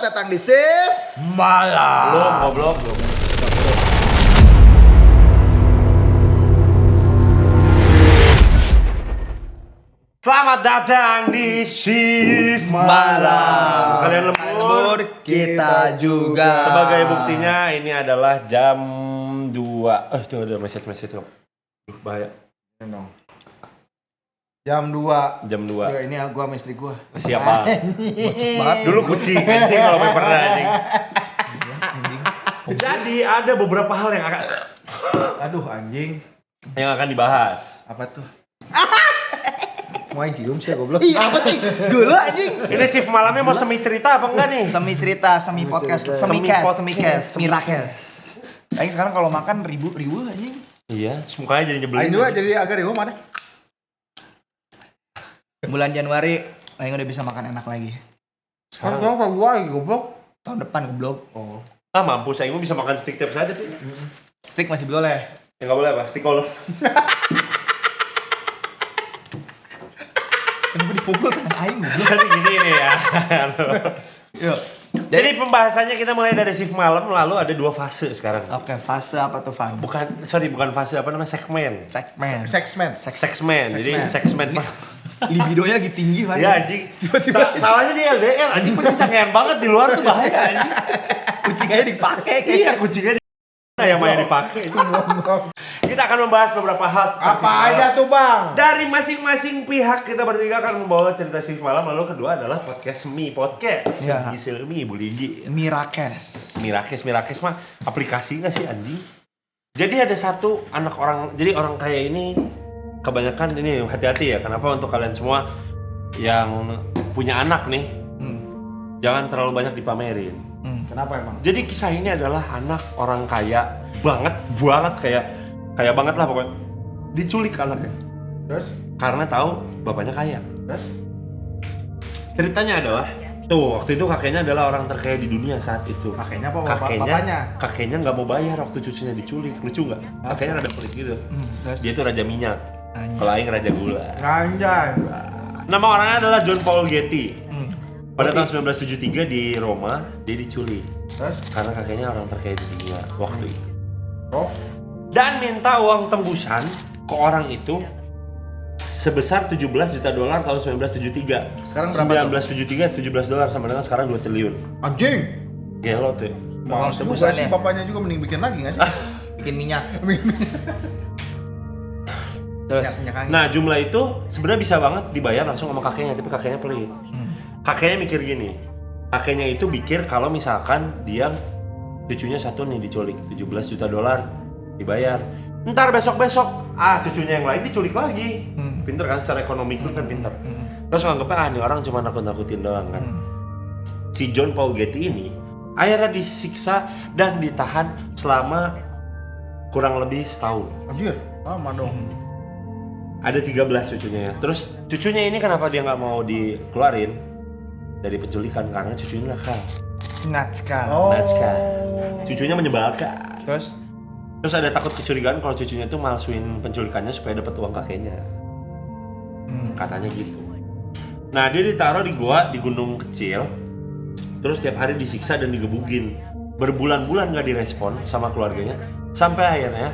datang di Shift Malam. Belum. Selamat datang di Shift Malam. Kalian lembur. Kita juga. Sebagai buktinya ini adalah jam 2. Itu ada message tuh. Bahaya. Jam 2. Jam 2. Ya, ini gua sama istri gua. Siapa? Bocok banget. Dulu kucing anjing kalau main pernah anjing. Jadi ada beberapa hal Aduh anjing. yang akan dibahas. Apa tuh? Mau cium sih goblok. Ih, apa sih? Dulu anjing. Ini shift malamnya mau semi cerita apa enggak nih? Semi cerita, semi podcast, semi podcast. cast, mirakes. Aing sekarang kalau makan ribu anjing. Iya, mukanya jadi nyebelin. Aing juga jadi agak rewel mana? Bulan Januari Aing udah bisa makan enak lagi. Sekarang gua Februari goblok. Tahun depan goblok. Oh. Mampus, saya bisa makan stick tiap saja tuh. Steak masih boleh. Ya nggak boleh apa? Stick golf. Kenapa dipukul tangan Aing goblok? Jadi gini nih ya. Yuk. Jadi pembahasannya kita mulai dari shift malam, lalu ada 2 fase sekarang. Oke, fase apa tuh, Van? Bukan fase, apa namanya, segmen. Segmen. Sexman. Segmen. Jadi segmen. Libidonya lagi tinggi, Van. Ya anjing. Salahnya di LDR, anjing pasti sangean banget di luar tuh bahaya anjing. Kucing aja dipakai Iya, kucingnya yang banyak dipakai itu. Kita akan membahas beberapa hal. Apa aja tuh, Bang? Dari masing-masing pihak kita bertiga akan membawa cerita shift malam, lalu kedua adalah podcast podcast. Ya. Giselmi, Ibu Ligi. Mirakes. Mirakes mah aplikasi nggak sih anjing? Jadi ada satu anak orang, jadi orang kaya ini kebanyakan ini hati-hati ya. Kenapa untuk kalian semua yang punya anak nih, jangan terlalu banyak dipamerin. Kenapa emang? Jadi kisah ini adalah anak orang kaya banget kaya banget lah pokoknya. Diculik anaknya. Terus? Karena tahu bapaknya kaya. Terus? Ceritanya adalah tuh waktu itu kakeknya adalah orang terkaya di dunia saat itu. Kakeknya apa bapaknya? Kakeknya nggak mau bayar waktu cucunya diculik. Lucu nggak? Kakeknya rada pelit gitu. Terus? Dia itu raja minyak. Anjing. Kalau Aing raja gula. Anjay. Nama orangnya adalah John Paul Getty. Hmm. Pada tahun 1973 di Roma dia diculik Terus? karena kakeknya orang terkaya di dunia waktu itu. Oh. Dan minta uang tembusan ke orang itu sebesar 17 juta dolar tahun 1973. Sekarang berapa tuh? 1973 17 dolar sama dengan sekarang 2 triliun. Anjing. Gelo tuh. Mahal juga tebusan sih, ya? bapaknya juga mending bikin lagi nggak sih? Bikin minyak. Terus? Minyak angin. Nah, jumlah itu sebenarnya bisa banget dibayar langsung sama kakeknya, tapi kakeknya pelit. Kakeknya mikir gini. Kakeknya itu pikir kalau misalkan dia cucunya satu nih diculik 17 juta dolar dibayar. Ntar besok-besok cucunya yang lain diculik lagi. Pinter kan, secara ekonomi itu kan pinter. Terus nganggepnya nih orang cuma nakut-nakutin doang kan. Si John Paul Getty ini akhirnya disiksa dan ditahan selama kurang lebih setahun. Anjir, sama dong. Ada 13 cucunya ya. Terus cucunya ini kenapa dia nggak mau dikeluarin dari penculikan? Karena cucunya nakal. Natskal. Natskal. Cucunya menyebalkan. Terus ada takut kecurigaan kalau cucunya tuh malsuin penculikannya supaya dapat uang kakeknya. Katanya gitu. Nah, dia ditaruh di gua di gunung kecil. Terus tiap hari disiksa dan digebukin. Berbulan-bulan nggak direspon sama keluarganya. Sampai akhirnya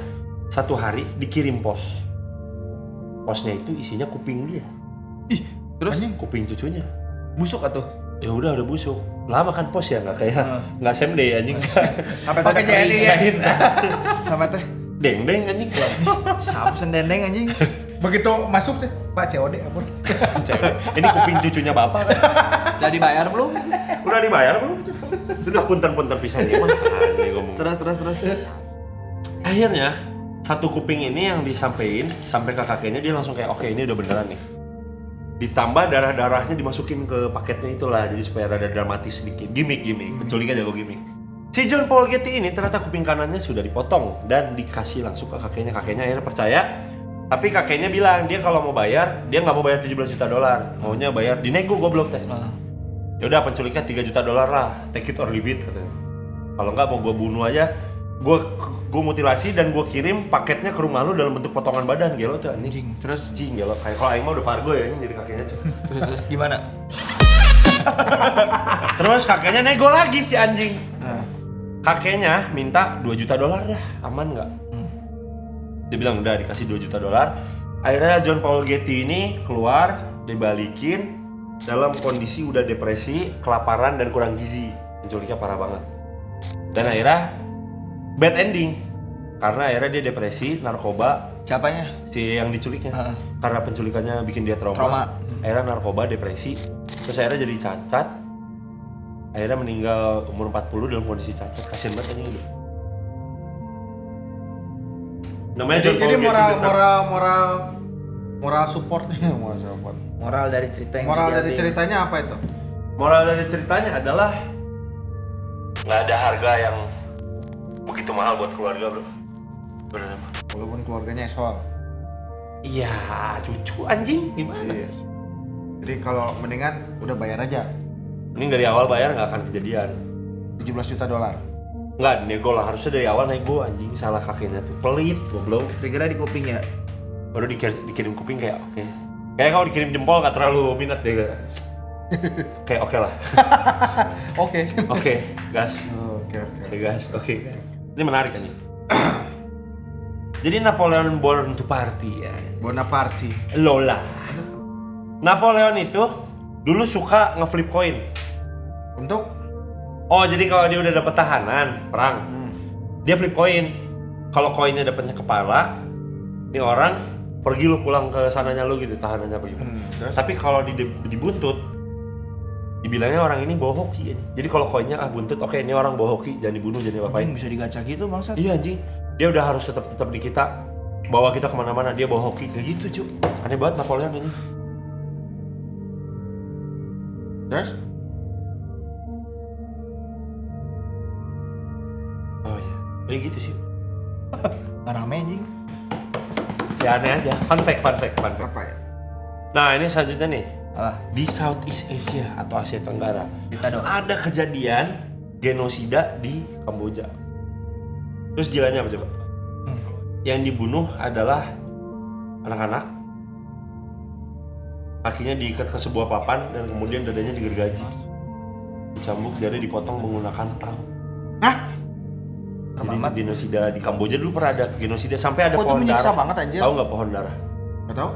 satu hari dikirim pos. Posnya itu isinya kuping dia. ih, terus Anjing. Kuping cucunya. busuk atuh. Ya udah busuk. Lama kan pos ya, nggak kayak nggak SMD anjing. Sampai Pakai jadi ya. Sampai teh Deng anjing. sap sendendeng anjing. Begitu masuk teh, Pak COD apa? Cewek. Ini kuping cucunya bapak kan. Jadi bayar belum? Udah dibayar belum? Udah punten-punten pisannya mah. Aneh ngomong. Terus. Akhirnya satu kuping ini yang disampein sampai ke kakeknya, dia langsung kayak oke, ini udah beneran nih. Ditambah darah-darahnya dimasukin ke paketnya itulah, jadi supaya rada dramatis sedikit. Gimik, penculiknya jago gimik. Si John Paul Getty ini ternyata kuping kanannya sudah dipotong dan dikasih langsung ke kakeknya. Kakeknya akhirnya percaya. Tapi kakeknya bilang dia kalau mau bayar, dia nggak mau bayar 17 juta dolar, maunya bayar dinego goblok teh. Ya udah penculiknya 3 juta dolar lah, take it or leave it katanya. Kalau nggak mau gue bunuh aja, gue mutilasi dan gue kirim paketnya ke rumah lu dalam bentuk potongan badan. Gelo tuh anjing. Terus Gelo kayak kalau aing mah udah pargo ya ini jadi kakeknya. terus gimana? Terus kakeknya nego lagi si anjing. Nah. Kakeknya minta $2 juta dah, aman nggak? Dia bilang udah dikasih $2 juta. Akhirnya John Paul Getty ini keluar, dibalikin dalam kondisi udah depresi, kelaparan dan kurang gizi. Penculiknya parah banget. Dan akhirnya bad ending. Karena akhirnya dia depresi, narkoba. Siapanya? Si yang diculiknya. Karena penculikannya bikin dia trauma. Akhirnya narkoba, depresi. Terus akhirnya jadi cacat. Akhirnya meninggal umur 40 dalam kondisi cacat. Kasian banget ini. Namanya John Jadi Paul Getty. moral supportnya, moral support. Moral dari cerita yang Moral dari sejati. ceritanya apa itu? Moral dari ceritanya adalah nggak ada harga yang begitu mahal buat keluarga, bro. Bener. Walaupun keluarganya soal. Iya, cucu anjing gimana? Iya. Jadi kalau mendingan udah bayar aja. Ini dari awal bayar nggak akan kejadian. $17 juta. Nggak, nego lah. Harusnya dari awal nego anjing. Salah kakeknya tuh. Pelit, goblok. Triggernya di kuping ya. Baru dikirim kuping kayak oke. Kayak kalau dikirim jempol nggak terlalu minat deh. Kayak oke lah. Oke. Oke, gas. Oke. Gas. Oke. Ini menarik anjing. Jadi Napoleon born to party ya. Bonaparte. Lola. Napoleon itu dulu suka ngeflip koin. Untuk Oh, jadi kalau dia udah dapet tahanan perang, dia flip koin. Kalau koinnya dapetnya kepala, ini orang pergi lu pulang ke sananya lu gitu, tahanannya pergi. terus? Tapi kalau dibuntut, dibilangnya orang ini bawa hoki. Jadi kalau koinnya buntut, oke ini orang bawa hoki, jangan dibunuh, jangan diapain. Anjing bisa digaca gitu bangsat. Iya anjing, dia udah harus tetap di kita, bawa kita kemana-mana, dia bawa hoki kayak gitu cuy. Aneh banget Napoleon ini. Terus? Oh iya, kayak gitu sih. Nggak rame anjing. Ya aneh aja. Fun fact. Apa ya? Nah ini selanjutnya nih. Alah, Di Southeast Asia atau Asia Tenggara kita dong. ada kejadian genosida di Kamboja. Terus gilanya apa coba? Yang dibunuh adalah anak-anak, kakinya diikat ke sebuah papan dan kemudian dadanya digergaji, dicambuk, jari dipotong menggunakan tang. Jadi Amat. genosida di Kamboja dulu pernah ada genosida sampai ada Kok itu pohon menyiksa darah. banget anjir? Tahu nggak pohon darah? Nggak tahu?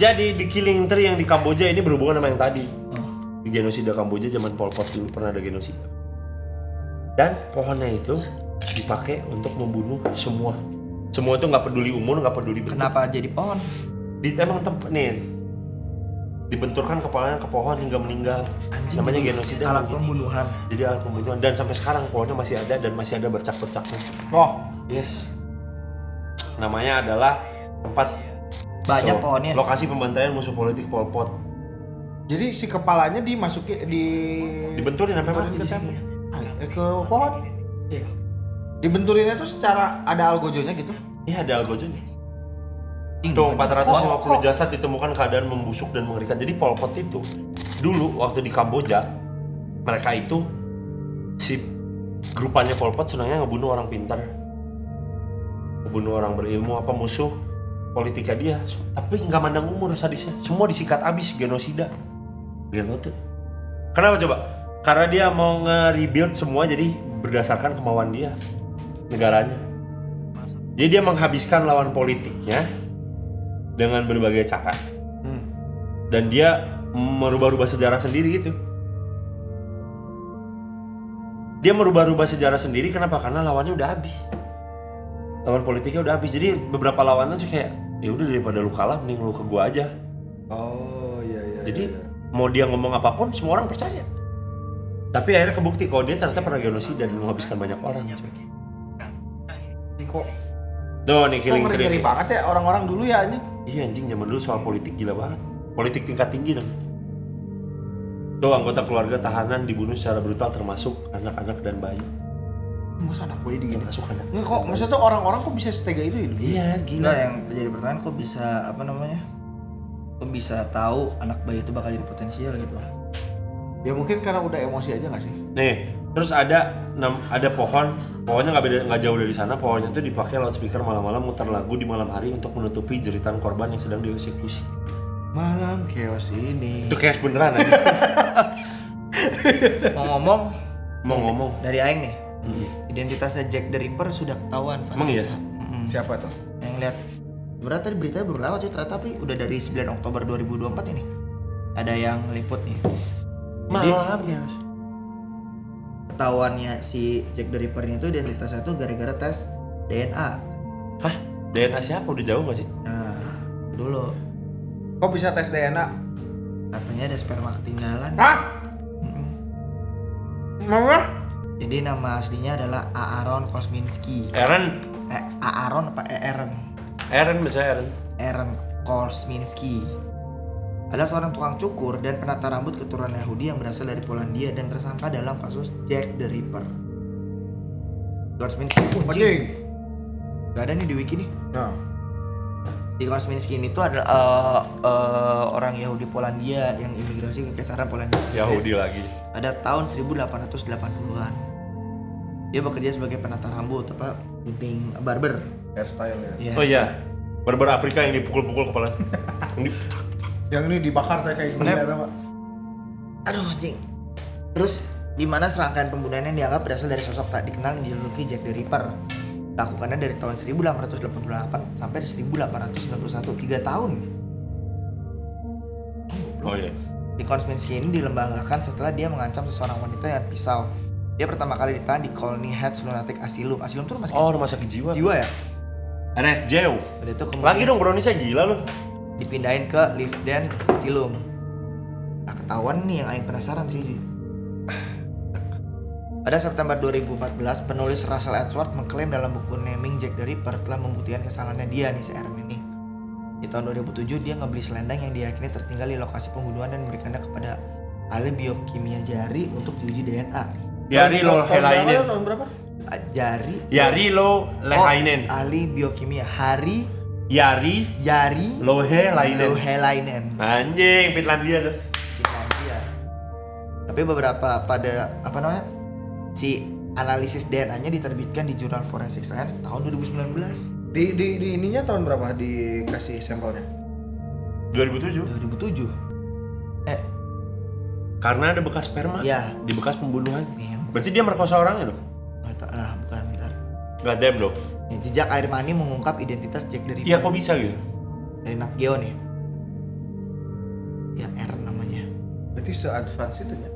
Jadi di Killing Tree yang di Kamboja ini berhubungan sama yang tadi. Di genosida Kamboja zaman Pol Pot dulu pernah ada genosida. Dan pohonnya itu dipakai untuk membunuh semua. Semua itu nggak peduli umur, nggak peduli bentuk. Kenapa jadi pohon? Emang nih dibenturkan kepalanya ke pohon hingga meninggal. Namanya genosida. Alat pembunuhan. Jadi alat pembunuhan dan sampai sekarang pohonnya masih ada dan masih ada bercak-bercaknya. Oh, Yes. Namanya adalah tempat Banyak pohonnya. lokasi pembantaian musuh politik Pol Pot. jadi si kepalanya dimasukin Dibenturin sampai mati ke di siapa? sini. Ke pohon. Iya. Dibenturinnya tuh secara ada algojonya gitu. Iya ada algojonya. Anjing, Tuh banyak. 450 jasad ditemukan keadaan membusuk dan mengerikan. Jadi Pol Pot itu dulu waktu di Kamboja mereka itu si grupannya Pol Pot senangnya ngebunuh orang pintar, ngebunuh orang berilmu apa musuh politiknya dia. Tapi nggak mandang umur sadisnya. Semua disikat abis genosida. Gila tuh. Kenapa coba? Karena dia mau nge-rebuild semua jadi berdasarkan kemauan dia negaranya. Jadi dia menghabiskan lawan politiknya dengan berbagai cara. Dan dia merubah-rubah sejarah sendiri gitu. Dia merubah-rubah sejarah sendiri kenapa? Karena lawannya udah habis. Lawan politiknya udah habis. Jadi beberapa lawanan tuh kayak ya udah daripada lu kalah mending lu ke gua aja. Oh iya. Jadi mau dia ngomong apapun semua orang percaya. Tapi akhirnya kebukti kalau dia ternyata pernah genosida dan menghabiskan banyak orang. Ini kok Tuh nih Killing Tree. ngeri banget ya orang-orang dulu ya ini. Iya anjing zaman dulu soal politik gila banget. Politik tingkat tinggi dong. Tuh anggota keluarga tahanan dibunuh secara brutal termasuk anak-anak dan bayi. Masa anak bayi digini? Termasuk anak. Nggak kok, maksudnya tuh orang-orang kok bisa setega itu hidup? Iya gila. Nah, yang jadi pertanyaan kok bisa apa namanya? Kok bisa tahu anak bayi itu bakal jadi potensial gitu? Ya mungkin karena udah emosi aja nggak sih? Nih, terus ada pohonnya nggak jauh dari sana. Pohonnya itu dipakai loudspeaker malam-malam muter lagu di malam hari untuk menutupi jeritan korban yang sedang dieksekusi. Malam chaos ini. Itu chaos beneran aja. Mau ngomong Dari dari Aing nih, Hmm. identitasnya Jack the Ripper sudah ketahuan. Van. Emang iya? Siapa tuh? Yang lihat berarti tadi beritanya baru lewat sih ternyata, tapi udah dari 9 Oktober 2024 ini ada yang liput nih. Jadi Maaf ya. ketahuannya si Jack the Ripper ini tuh identitasnya tuh gara-gara tes DNA. Hah? DNA siapa? Udah jauh gak sih? Nah, dulu Kok bisa tes DNA? katanya ada sperma ketinggalan. Hah? Mm-mm. Mama? Jadi nama aslinya adalah Aaron Kosminski. Aaron Aaron apa Aaron? bisa Aaron. Aaron Kosminski adalah seorang tukang cukur dan penata rambut keturunan Yahudi yang berasal dari Polandia dan tersangka dalam kasus Jack the Ripper. Kosminski Anjing. Gak ada nih di wiki nih. Nah, Di Kosminski ini tuh adalah orang Yahudi Polandia yang imigrasi ke Kekaisaran Polandia. Yahudi lagi. Pada tahun 1880-an. Dia bekerja sebagai penata rambut, gunting barber. hairstyle ya. Ya. Oh iya. Barber Afrika yang dipukul-pukul kepala. Yang ini dibakar kayak gini Bener. ada Pak. Aduh anjing. Terus di mana serangkaian pembunuhan yang dianggap berasal dari sosok tak dikenal yang dijuluki Jack the Ripper. Lakukannya dari tahun 1888 sampai 1891, 3 tahun. Oh iya. Di Kosminski ini dilembagakan setelah dia mengancam seseorang wanita dengan pisau. Dia pertama kali ditahan di Colney Heads Lunatic Asylum. Asylum tuh rumah sakit Oh, rumah sakit jiwa. jiwa ya? RSJ. Udah itu kemudian Lagi dong Brownies-nya gila lu. dipindahin ke Livden Asylum. Nah ketahuan nih yang Aing penasaran sih. Pada September 2014, penulis Russell Edgeworth mengklaim dalam buku Naming Jack the Ripper telah membuktikan kesalahannya dia nih si Aaron ini. Di tahun 2007 dia ngebeli selendang yang diyakini tertinggal di lokasi pembunuhan dan memberikannya kepada ahli biokimia jari untuk diuji DNA. Yari lo Helainen. Tahun berapa? Jari Yari lo Lehainen. ahli biokimia Hari Yari Yari lo Helainen. Lohelainen. Anjing, Finlandia tuh. Finlandia. Tapi beberapa si analisis DNA-nya diterbitkan di Jurnal Forensic Science tahun 2019. Di ininya tahun berapa dikasih sampelnya? 2007. 2007. Karena ada bekas sperma Ya, di bekas pembunuhan. nih yang Berarti dia merkosa orangnya dong? nggak tahu lah, bukan bentar. God damn dong. Nih, jejak air mani mengungkap identitas Jack the Ripper. Iya kok bisa gitu? Dari Nat Geo nih. Ya, Aaron namanya. Berarti se-advance itu ya.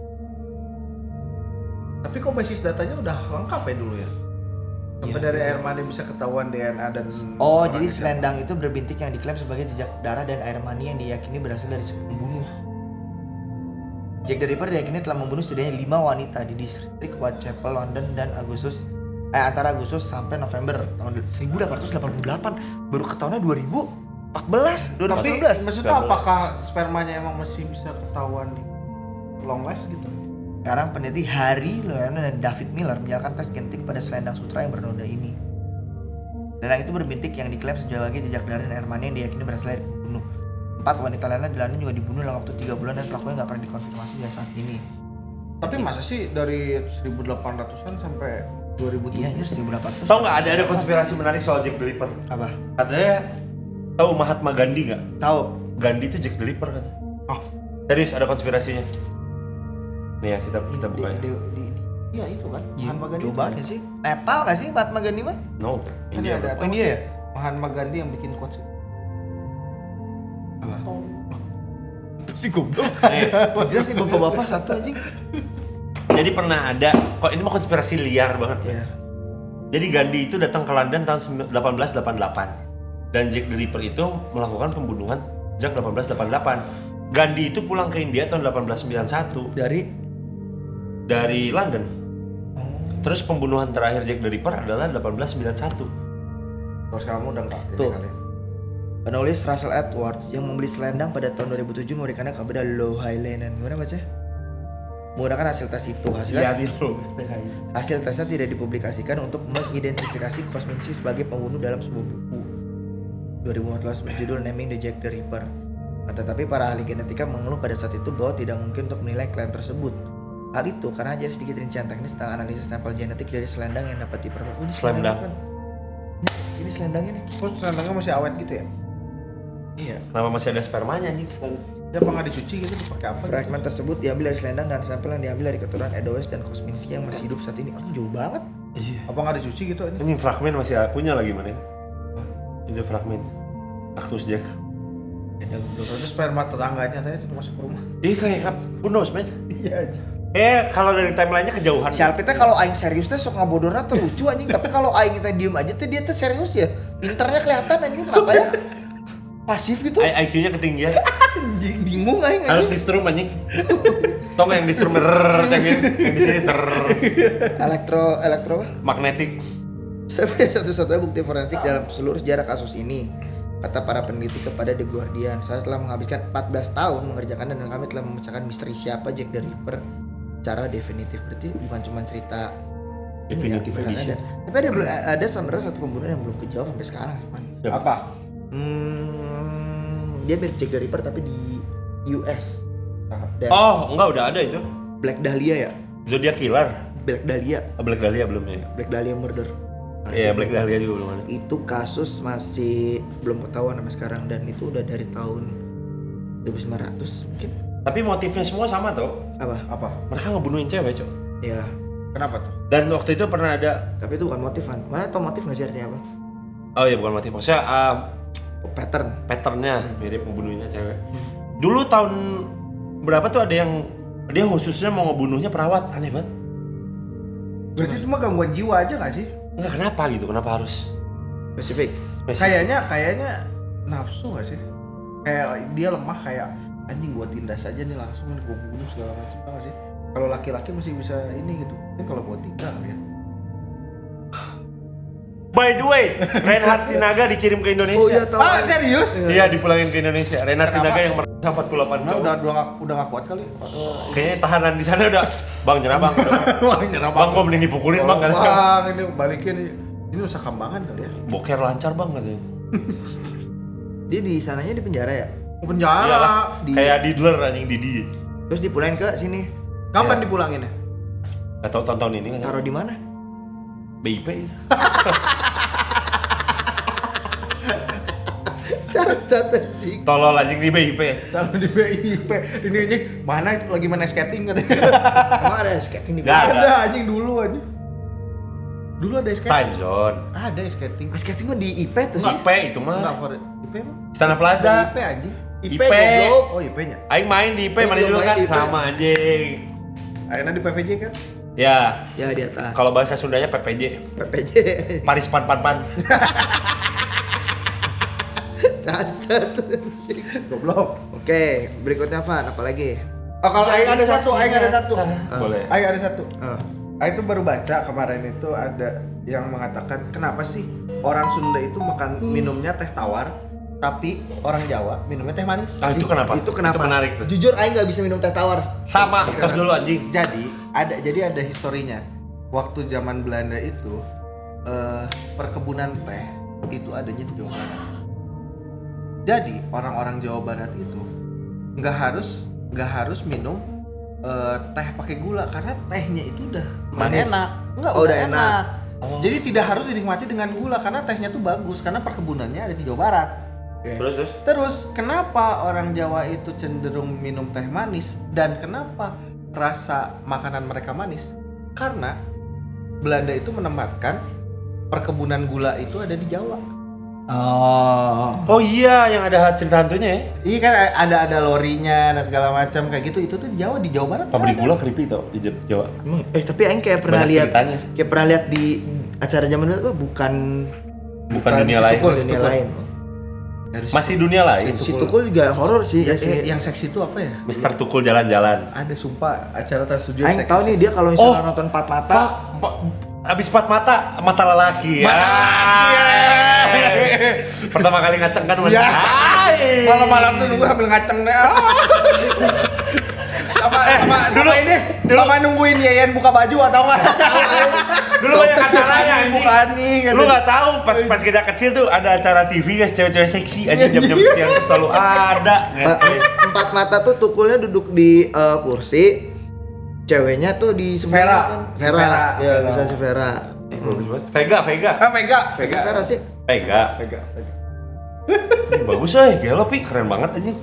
Tapi kok basis datanya udah lengkap ya dulu ya? Sampai Iya, dari iya. air mani bisa ketahuan DNA dan Oh, orangnya jadi siapa. selendang itu berbintik yang diklaim sebagai jejak darah dan air mani yang diyakini berasal dari si pembunuh. Jack the Ripper diyakini telah membunuh setidaknya 5 wanita di distrik Whitechapel, London dan antara Agustus sampai November tahun 1888. Baru ketahuannya 2014, Tapi 2014. maksudnya apakah spermanya emang masih bisa ketahuan di long last gitu? Sekarang peneliti Harry Loewen dan David Miller menjalankan tes genetik pada selendang sutra yang bernoda ini. Selendang itu berbintik yang diklaim sebagai jejak darah dan air mani yang diyakini berasal dari pembunuh. 4 wanita lainnya di London juga dibunuh dalam waktu 3 bulan dan pelakunya nggak pernah dikonfirmasi hingga saat ini. Tapi masa sih dari 1800-an sampai 2007? Iya, itu 1800. Tau nggak ada konspirasi menarik soal Jack the Ripper? Apa? Katanya tahu Mahatma Gandhi nggak? Tahu? Gandhi itu Jack the Ripper kan? Oh. Serius ada konspirasinya? Nih ya kita buka ya. Iya itu kan. Mahatma Gandhi. Coba itu. nggak sih? Nepal nggak sih Mahatma Gandhi mah? No, Kan India. ada bro. Oh, India ya? Mahatma Gandhi yang bikin quotes. Apa? Oh. Si goblok. Nih, Jelas nih bapak-bapak satu anjing. jadi pernah ada, kok ini mah konspirasi liar banget ya. Iya. Jadi Gandhi itu datang ke London tahun 1888 dan Jack the Ripper itu melakukan pembunuhan sejak 1888. Gandhi itu pulang ke India tahun 1891 dari London. Terus pembunuhan terakhir Jack the Ripper adalah 1891. Terus kamu udah enggak Tuh. kali. Penulis Russell Edgeworth yang membeli selendang pada tahun 2007 memberikannya kepada Lohelainen. Gimana baca? Menggunakan hasil tes itu. Iya, Hasil tesnya tidak dipublikasikan untuk mengidentifikasi Kosminski sebagai pembunuh dalam sebuah buku 2014 berjudul Naming the Jack the Ripper. Nah, tetapi para ahli genetika mengeluh pada saat itu bahwa tidak mungkin untuk menilai klaim tersebut. Hal itu karena hanya sedikit rincian teknis tentang analisis sampel genetik dari selendang yang dapat diperoleh. Selendang. Ini selendangnya nih. Terus selendangnya masih awet gitu ya? Iya. Kenapa masih ada spermanya anjing? Ya apa nggak dicuci gitu dipakai apa? Fragmen tersebut diambil dari selendang dan sampel yang diambil dari keturunan Edoes dan Kosminski yang masih hidup saat ini. Oh, jauh banget. Iya. Apa nggak dicuci gitu ini? Ini fragmen masih punya lagi mana? Ini fragmen. Kaktus Jack. Ada goblok. Terus sperma tetangganya tadi itu masuk ke rumah. Ih kayak who knows man? Iya aja. Kalau dari timelinenya kejauhan. Si Alpi teh kalau aing serius teh sok ngabodorna teh lucu anjing, tapi kalau aing teh diem aja teh dia teh serius ya. Pinternya kelihatan anjing, kenapa ya? Pasif gitu. IQ-nya ketinggian. Anjing bingung aing Harus anjing. di strum anjing. Tong yang di strum yang di sini Elektro magnetik. sebagai satu-satunya bukti forensik dalam seluruh sejarah kasus ini, kata para peneliti kepada The Guardian. Saya telah menghabiskan 14 tahun mengerjakan dan kami telah memecahkan misteri siapa Jack the Ripper secara definitif. Berarti bukan cuma cerita ini ya, Definitive beneran edition. ada. Tapi ada sebenarnya satu pembunuhan yang belum kejawab sampai sekarang sih, Man. Siapa? Apa? Dia mirip Jack the Ripper tapi di US. Dan Oh, enggak udah ada itu. Black Dahlia ya? Zodiac Killer. Black Dahlia, Black Dahlia belum ya? Black Dahlia Murder. Nah, Iya, itu Black Dahlia juga belum ada. Itu kasus masih belum ketahuan sampai sekarang dan itu udah dari tahun 1900 mungkin. Tapi motifnya semua sama tuh. Apa? Apa? Mereka ngebunuhin cewek, Cok. Ya, Kenapa tuh? Dan waktu itu pernah ada tapi itu bukan motif kan. Mana tau motif nggak sih artinya apa? oh iya bukan motif. Maksudnya Oh, pattern. patternnya mirip ngebunuhnya cewek. Dulu tahun berapa tuh ada yang dia khususnya mau ngebunuhnya perawat, aneh banget. Berarti itu mah gangguan jiwa aja nggak sih? Enggak kenapa gitu, kenapa harus Spesifik. Kayaknya nafsu nggak sih? Kayak dia lemah kayak anjing gua tindas aja nih langsung gua bunuh segala macam nggak sih? Kalau laki-laki masih bisa ini gitu. Ini kalau gua tinggal ya. By the way, Reinhard Sinaga dikirim ke Indonesia. Oh iya tahu. Ah serius? Iya, dipulangin ke Indonesia. Reinhard Kenapa? Sinaga yang merasa 48 Nah, cowok. udah nggak kuat kali. Kayaknya tahanan di sana udah, Bang nyerah Bang. Wah nyerah Bang gua mending dipukulin Bang katanya. Bang ini balikin ini usah kambangan kali ya. Boker lancar Bang katanya. Dia di sananya di penjara ya. Mau penjara. Iyalah, di- kayak Diddler anjing Didi. Terus dipulain ke sini. Kapan Ya. dipulanginnya? Gak tau tahun ini kan. Taruh di mana? BIP. Cacat anjing. Tolol anjing di BIP. Taruh di BIP. Ini anjing mana itu lagi main skating katanya. Emang ada skating di Nggak mana? ada. Ada anjing dulu anjing. Dulu ada skating. Time zone. Ada skating. Ah, skating mah di IP tuh sih. IP itu Enggak mah. for IP mah. Istana Plaza. IP anjing. IP, IP. goblok. Oh IP-nya. Aing main di IP, Aing mana juga dulu main kan di IP. sama anjing. Akhirnya di PVJ kan? Ya, Ya di atas. kalau bahasa Sundanya PPJ. PPJ. Paris pan pan pan. Cacat. Goblok. Oke, berikutnya Van, apa lagi? Oh kalau Aing ada satu, Aing ada satu. Boleh. Aing ada satu. Ah, Aing tuh baru baca kemarin itu ada yang mengatakan kenapa sih orang Sunda itu makan minumnya teh tawar, tapi orang Jawa minumnya teh manis. Ah, itu kenapa? Itu kenapa? Itu menarik tuh. Jujur Aing nggak bisa minum teh tawar. Sama, Sekarang. tos dulu anjing. Jadi ada historinya. Waktu zaman Belanda itu perkebunan teh itu adanya di Jawa Barat. Jadi orang-orang Jawa Barat itu nggak harus minum teh pakai gula karena tehnya itu udah Manis. enak. Enggak, Oh, udah udah enak. enak. Oh. Jadi tidak harus dinikmati dengan gula karena tehnya tuh bagus karena perkebunannya ada di Jawa Barat. Terus Terus kenapa orang Jawa itu cenderung minum teh manis dan kenapa rasa makanan mereka manis? Karena Belanda itu menempatkan perkebunan gula itu ada di Jawa. Oh iya, yang ada cerita hantunya ya. Iya kan ada lorinya dan segala macam kayak gitu. Itu tuh di Jawa Barat. Pabrik nggak ada. gula creepy tau di Jawa. Emang, tapi Aing kayak pernah Banyak lihat, ceritanya. kayak pernah lihat di acara zaman dulu tuh bukan Bukan dunia lain. Tukul, dunia Tukul. lain. Dari Masih dunia lain. Si Tukul juga horor sih. Ya, Ya, sih. yang seksi itu apa ya? Mister Tukul jalan-jalan. Ada sumpah acara tersuju Aing tahu nih dia kalau misalnya Oh. nonton Empat Mata, Abis empat mata lelaki. Mata lelaki, ya. Pertama kali ngaceng kan Ya. Hai. Malam-malam tuh nunggu sambil ngaceng deh. Sama sama nungguin Yayan buka baju atau enggak? Dulu banyak acaranya anjing. Bukan nih. Lu nggak tahu pas kita kecil tuh ada acara TV guys, cewek-cewek seksi anjing jam-jam sekian tuh selalu ada. Empat Mata tuh Tukulnya duduk di kursi, ceweknya tuh di sebelah Vera. kan. Si Vera. Vera. Ya Vera. bisa si Vera. Vega. Vega Vera sih. Vega. Bagus gelo pi, keren banget anjing.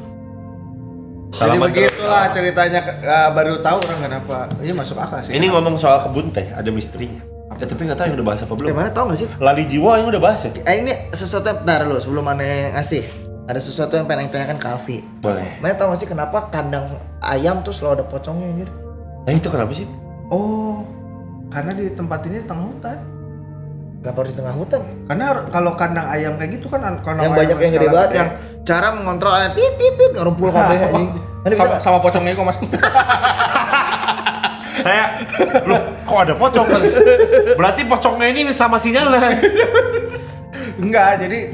Jadi Salaman begitulah terus. ceritanya, baru tahu orang kenapa. Iya masuk akal sih. Ini ngomong soal kebun teh, ada misterinya. Ya tapi nggak tahu yang udah bahas apa belum. Gimana tau gak sih? Lali jiwa yang udah bahas ya? Ini sesuatu yang bentar lu sebelum Mane ngasih. Ada sesuatu yang pengen tanyakan ke Alfi. Boleh. Mane tau gak sih kenapa kandang ayam tuh selalu ada pocongnya anjir? Nah itu kenapa sih? Oh, karena di tempat ini di tengah hutan. Kenapa harus di tengah hutan? Karena kalau kandang ayam kayak gitu kan kandang Yang ayam banyak yang gede skala banget yang cara mengontrol ayam pip pip pip ngerumpul kabeh anjing. Mana bisa? sama pocongnya kok Mas. Saya, loh kok ada pocong kan? Berarti pocongnya ini sama sinyalnya. Enggak, jadi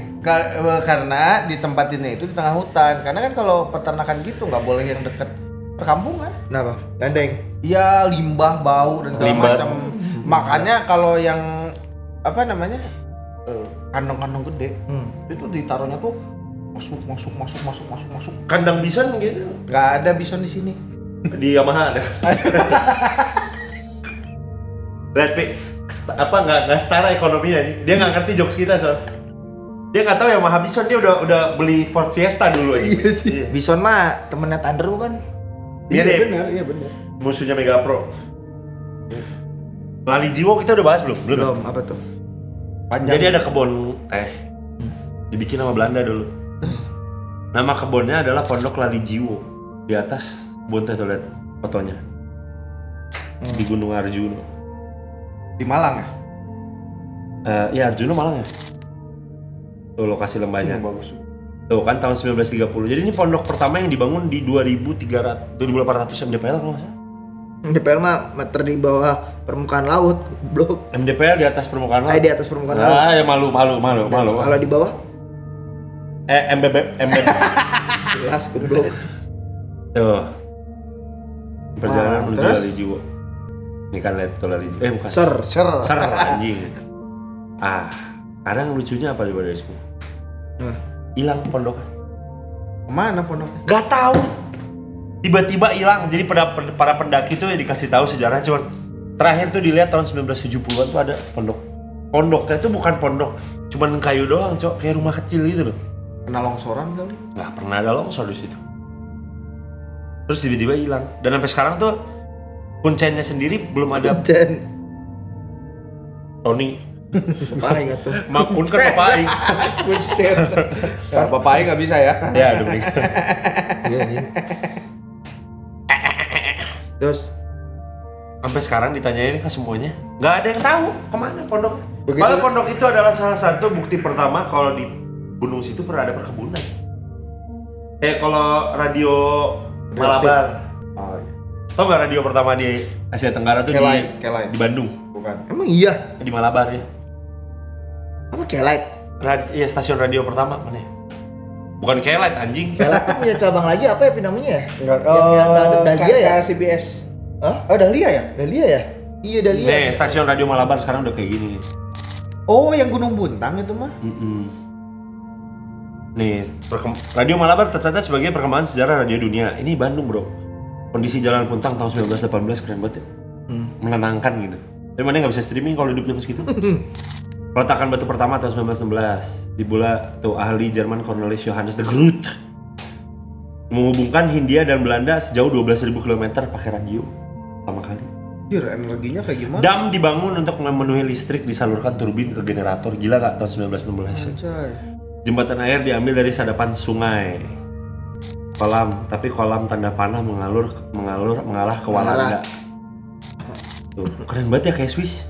karena di tempat ini itu di tengah hutan. Karena kan kalau peternakan gitu nggak boleh yang dekat perkampungan. Kenapa? Gandeng. Iya, limbah, bau dan segala Limbah. macam. Makanya kalau yang apa namanya kandang-kandang gede itu ditaruhnya tuh masuk. Kandang bison gitu. Nggak ada bison di sini. Di Yamaha ada. Lihat Pi, apa nggak setara ekonominya nih. Dia nggak ngerti jokes kita soal. Dia nggak tahu Yamaha bison, dia udah beli Ford Fiesta dulu aja. Iya sih. Bison mah temennya Thunder bukan? Iya deh. Iya benar. Musuhnya Mega Pro. Lali jiwa kita udah bahas belum? Belum, apa tuh? Panjang. Jadi ada kebun teh. Dibikin sama Belanda dulu. Nama kebunnya adalah Pondok Lali Jiwo. Di atas kebun teh tuh lihat fotonya. Di Gunung Arjuna. Di Malang ya? Ya Arjuna Malang ya. Tuh lokasi lembahnya. Bagus. Tuh kan tahun 1930. Jadi ini pondok pertama yang dibangun di 2800 mdpl kalau nggak salah. DPL mah meter di bawah permukaan laut, blok. mdpl di atas permukaan laut. Di atas permukaan laut. Ah ya malu. Kalau di bawah? MBB. Jelas goblok. Tuh. Perjalanan Wah, menuju terus? Lali Jiwo. Ini kan lihat tuh Lali Jiwo. Bukan. Ser. Ser anjing. Sekarang lucunya apa di Badesku? Nah, Hilang pondoknya. Kemana pondoknya? Gak tahu. Tiba-tiba hilang. Jadi para pendaki tuh ya dikasih tahu sejarah, cuman terakhir tuh dilihat tahun 1970-an tuh ada pondok. Pondoknya tuh bukan pondok, cuman kayu doang, Cok. Kayak rumah kecil gitu loh. Kena longsoran kali? Nggak pernah ada longsor di situ. Terus tiba-tiba hilang. Dan sampai sekarang tuh kuncennya sendiri belum ada. dan Tony. apa ya tuh? Kun kan Bapak Aing. Kuncen. Saat papai nggak bisa ya? Ya udah meninggal. Iya nih. Terus Sampai sekarang ditanyain ke semuanya, nggak ada yang tahu kemana pondok. Begitu. Padahal pondok itu adalah salah satu bukti pertama kalau di gunung situ pernah ada perkebunan. Kayak kalau radio Malabar, Oh iya. tau nggak radio pertama di Asia Tenggara tuh Kelai. di Bandung, Bukan. emang iya? di Malabar ya. Apa Kelight? Iya stasiun radio pertama mana? Ya? Bukan Kelight anjing. Kelight tuh punya cabang lagi apa ya namanya ya? Enggak. Yang ada Dahlia ya? CBS. Hah? Oh, Dahlia ya? Dahlia ya? Iya Dahlia. Nih stasiun radio Malabar sekarang udah kayak gini. Oh, yang Gunung Buntang itu mah. Nih, Radio Malabar tercatat sebagai perkembangan sejarah radio dunia. Ini Bandung, bro. Kondisi Jalan Puntang tahun 1918 keren banget ya. Menenangkan gitu. Tapi mana nggak bisa streaming kalau hidup jam segitu. Peletakan batu pertama tahun 1916 di bola tuh ahli Jerman Cornelis Johannes de Groot menghubungkan Hindia dan Belanda sejauh 12.000 km pakai radio pertama kali. Jir, energinya kayak gimana? Dam dibangun untuk memenuhi listrik, disalurkan turbin ke generator. Gila nggak tahun 1916? Anjay. Jembatan air diambil dari sadapan sungai. Tapi kolam tanda panah mengalah ke Walanda. Tuh, keren banget ya kayak Swiss.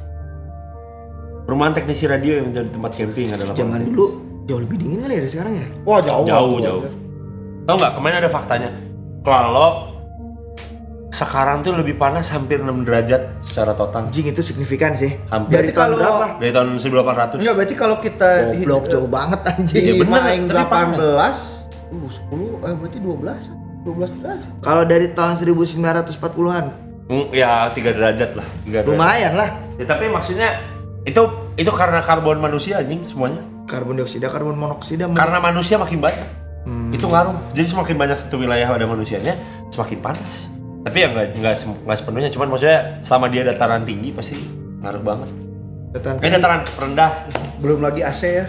Perumahan teknisi radio yang menjadi tempat camping adalah Zaman dulu jauh lebih dingin kali ya dari sekarang ya? Wah, jauh. jauh. Tahu nggak kemarin ada faktanya kalau sekarang tuh lebih panas hampir 6 derajat secara total. Anjing itu signifikan sih. Hampir. Dari tahun Kalau- berapa? Dari tahun 1800. Enggak, berarti kalau kita Goblok jauh banget anjing. Iya, bener, Maing tapi 18, 10, berarti 12 derajat. Kalau dari tahun 1940-an, Ya 3 derajat lah. 3 derajat. lumayan lah. Ya, tapi maksudnya itu karena karbon manusia anjing semuanya. Karbon dioksida, karbon monoksida. Karena manusia makin banyak. Hmm. Itu ngaruh. Jadi semakin banyak satu wilayah ada manusianya, semakin panas. Tapi ya nggak sepenuhnya, cuman maksudnya selama dia dataran tinggi pasti ngaruh banget. Dataran Dataran rendah. Belum lagi AC ya.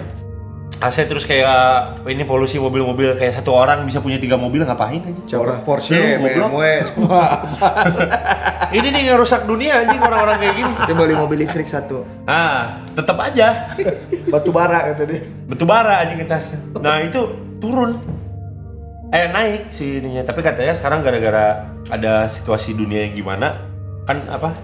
AC terus kayak ini polusi mobil-mobil kayak satu orang bisa punya 3 mobil ngapain aja? Coba. Porsche, Lu goblok. BMW, semua. Ini nih ngerusak dunia anjing orang-orang kayak gini. Dia beli mobil listrik satu. Ah, tetap aja Batu bara kata dia. batu bara anjing ngecasnya. Nah, itu turun. Naik sih ininya, tapi katanya sekarang gara-gara ada situasi dunia yang gimana kan apa?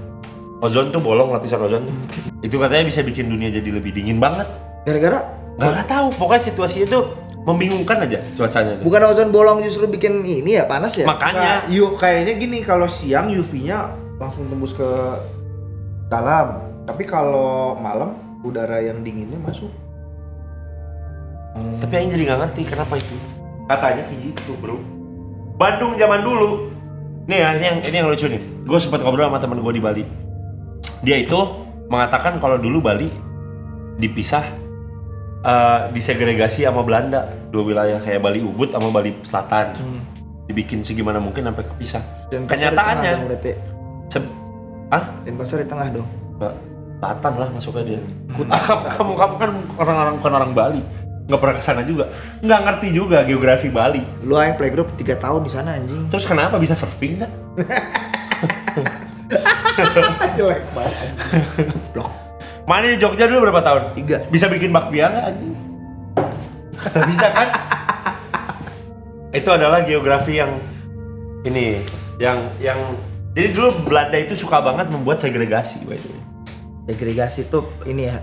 Ozon tuh bolong, lapisan ozon tuh. Itu katanya bisa bikin dunia jadi lebih dingin banget. Gara-gara Nggak tahu, pokoknya situasinya tuh membingungkan aja cuacanya tuh. bukan ozon bolong justru bikin ini ya panas ya? Makanya Nah, yuk kayaknya gini, kalau siang UV-nya langsung tembus ke dalam. Tapi kalau malam udara yang dinginnya masuk. tapi Aing jadi nggak ngerti kenapa itu. Katanya kayak gitu, bro. Bandung zaman dulu. Nih ya, ini yang lucu nih. Gue sempat ngobrol sama temen gue di Bali. Dia itu mengatakan kalau dulu Bali dipisah, disegregasi sama Belanda, 2 wilayah kayak Bali Ubud sama Bali Selatan. Dibikin segimana mungkin sampai kepisah. Kenyataannya, Denpasar di tengah dong. Selatan lah masuknya dia. Kamu kan orang bukan orang Bali, nggak pernah kesana juga, nggak ngerti juga geografi Bali. Lu aing playgroup 3 tahun di sana anjing. Terus kenapa bisa surfing kan? Jelek banget anjing. Blok Mana di Jogja dulu berapa tahun? 3. Bisa bikin bakpia nggak anjing? Bisa kan? Itu adalah geografi yang ini, yang jadi dulu Belanda itu suka banget membuat segregasi, by the way. Segregasi tuh ini ya.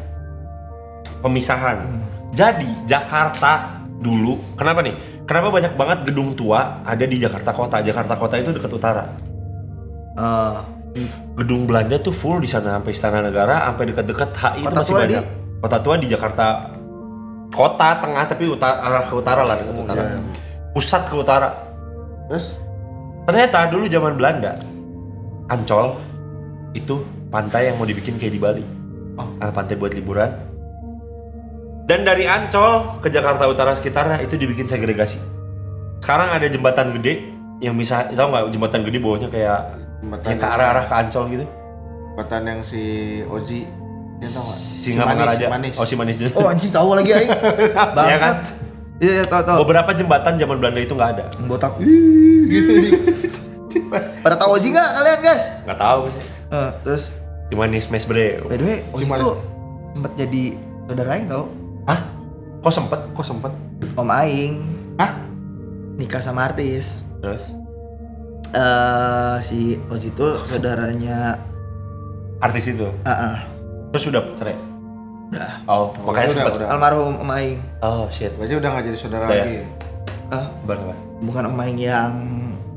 Pemisahan. Jadi Jakarta dulu, kenapa nih? Kenapa banyak banget gedung tua ada di Jakarta Kota? Jakarta Kota itu dekat utara. Gedung Belanda tuh full di sana, sampai Istana Negara, sampai dekat-dekat HI itu Kota masih tua banyak. Kota tua di Jakarta Kota tengah, tapi arah ke utara lah, dekat utara. iya. Pusat ke utara. Terus Ternyata dulu zaman Belanda, Ancol itu pantai yang mau dibikin kayak di Bali. Pantai buat liburan. Dan dari Ancol ke Jakarta Utara sekitarnya itu dibikin segregasi. Sekarang ada jembatan gede yang bisa, tahu nggak jembatan gede bawahnya kayak yang ke arah-arah ke Ancol gitu. jembatan yang si Ozi, dia tau nggak? Singa Mangaraja. Manis. Oh, si manis. Oh anjing tahu lagi aing. Iya kan? Bangsat. Iya tahu. Beberapa jembatan zaman Belanda itu nggak ada. Botak. Gitu. Pada tahu Ozi nggak kalian guys? Nggak tahu sih. Terus Si manis mes bre. by the way Ozi Gimana? tuh sempat jadi saudara aing tau. Hah? Kok sempet? Kok sempet? Om aing. Hah? Nikah sama artis. Terus? Si Ozi itu saudaranya Artis itu. Terus sudah cerai? udah Oh, makanya Udah, sempet. udah. almarhum Om aing. Oh shit. Berarti udah nggak jadi saudara Udah ya? lagi. Sebar. Bukan Om aing yang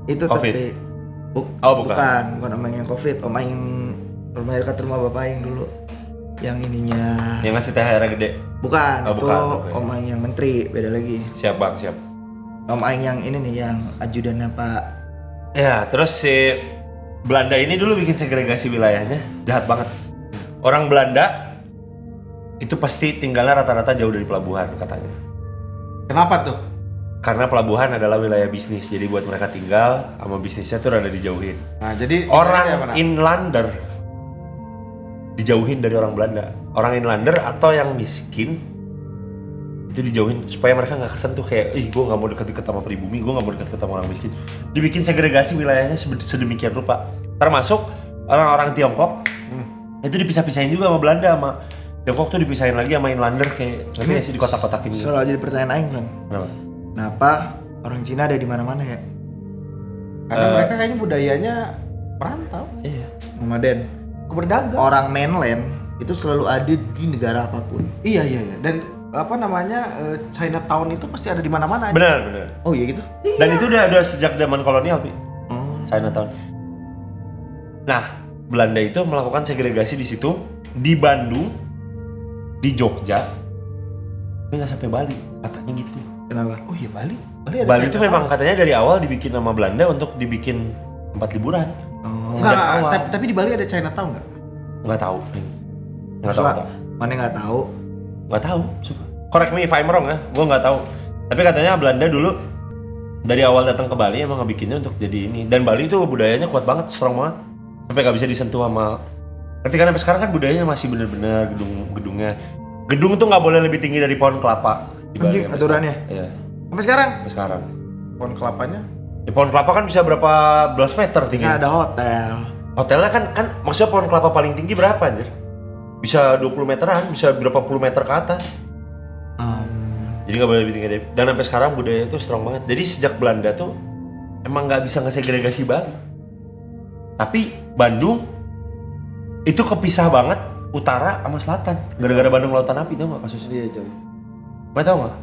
itu Covid. tapi Oh, bukan. bukan Om aing yang Covid, Om aing yang rumah dekat rumah bapak aing dulu. Yang ininya Yang ngasih THR gede. bukan, Oh, itu bukan, oke. Om aing yang menteri, beda lagi. Siap bang, siap. Om aing yang ini nih yang ajudannya Pak. Ya, terus si Belanda ini dulu bikin segregasi wilayahnya jahat banget. Orang Belanda itu pasti tinggalnya rata-rata jauh dari pelabuhan katanya. Kenapa tuh? Karena pelabuhan adalah wilayah bisnis, jadi buat mereka tinggal sama bisnisnya tuh rada dijauhin. Nah, jadi Orang inlander dijauhin dari orang Belanda. Orang inlander atau yang miskin itu dijauhin supaya mereka nggak kesentuh kayak, ih gue nggak mau deket-deket sama pribumi, gue nggak mau deket-deket sama orang miskin. Dibikin segregasi wilayahnya sedemikian rupa. Termasuk orang-orang Tiongkok itu dipisah-pisahin juga sama Belanda, sama Tiongkok tuh dipisahin lagi sama inlander kayak Ini sih di kotak-kotakin gitu. Selalu jadi pertanyaan aing kan. Kenapa? Kenapa orang Cina ada di mana-mana ya? karena mereka kayaknya budayanya perantau, Iya. Nomaden. berdagang. Orang mainland itu selalu ada di negara apapun. Iya. Dan apa namanya Chinatown itu pasti ada di mana-mana. Benar. Oh iya gitu? Dan itu udah sejak zaman kolonial, Pi. Oh. Chinatown. Nah, Belanda itu melakukan segregasi di situ, di Bandung, di Jogja, tapi nggak sampai Bali, katanya gitu. Kenapa? Oh iya, Bali. Bali itu memang katanya dari awal dibikin sama Belanda untuk dibikin tempat liburan. Oh. Sejak awal. Tapi di Bali ada Chinatown nggak? Nggak tahu. Nggak tahu. Masa mana nggak tahu? Nggak tahu. Correct me if I'm wrong ya, gue nggak tahu. Tapi katanya Belanda dulu dari awal datang ke Bali emang ngebikinnya untuk jadi ini. Dan Bali itu budayanya kuat banget, strong banget. Sampai nggak bisa disentuh sama. Ketika sampai sekarang kan budayanya masih bener-bener gedung-gedungnya Gedung tuh nggak boleh lebih tinggi dari pohon kelapa. Di Bali Anjing sampai aturannya. sekarang. Iya, Sampai sekarang sampai sekarang. Pohon kelapanya Ya, pohon kelapa kan bisa berapa belas meter tinggi. kan ada hotel. Hotelnya kan maksudnya pohon kelapa paling tinggi berapa anjir? Bisa 20 meteran, bisa berapa puluh meter ke atas. Jadi nggak boleh lebih tinggi dari. Dan sampai sekarang budaya itu strong banget. Jadi sejak Belanda tuh emang nggak bisa ngesegregasi Bali. Tapi Bandung itu kepisah banget utara sama selatan. Gara-gara Bandung Lautan Api, tau nggak kasusnya? Iya coy. Mana tau nggak?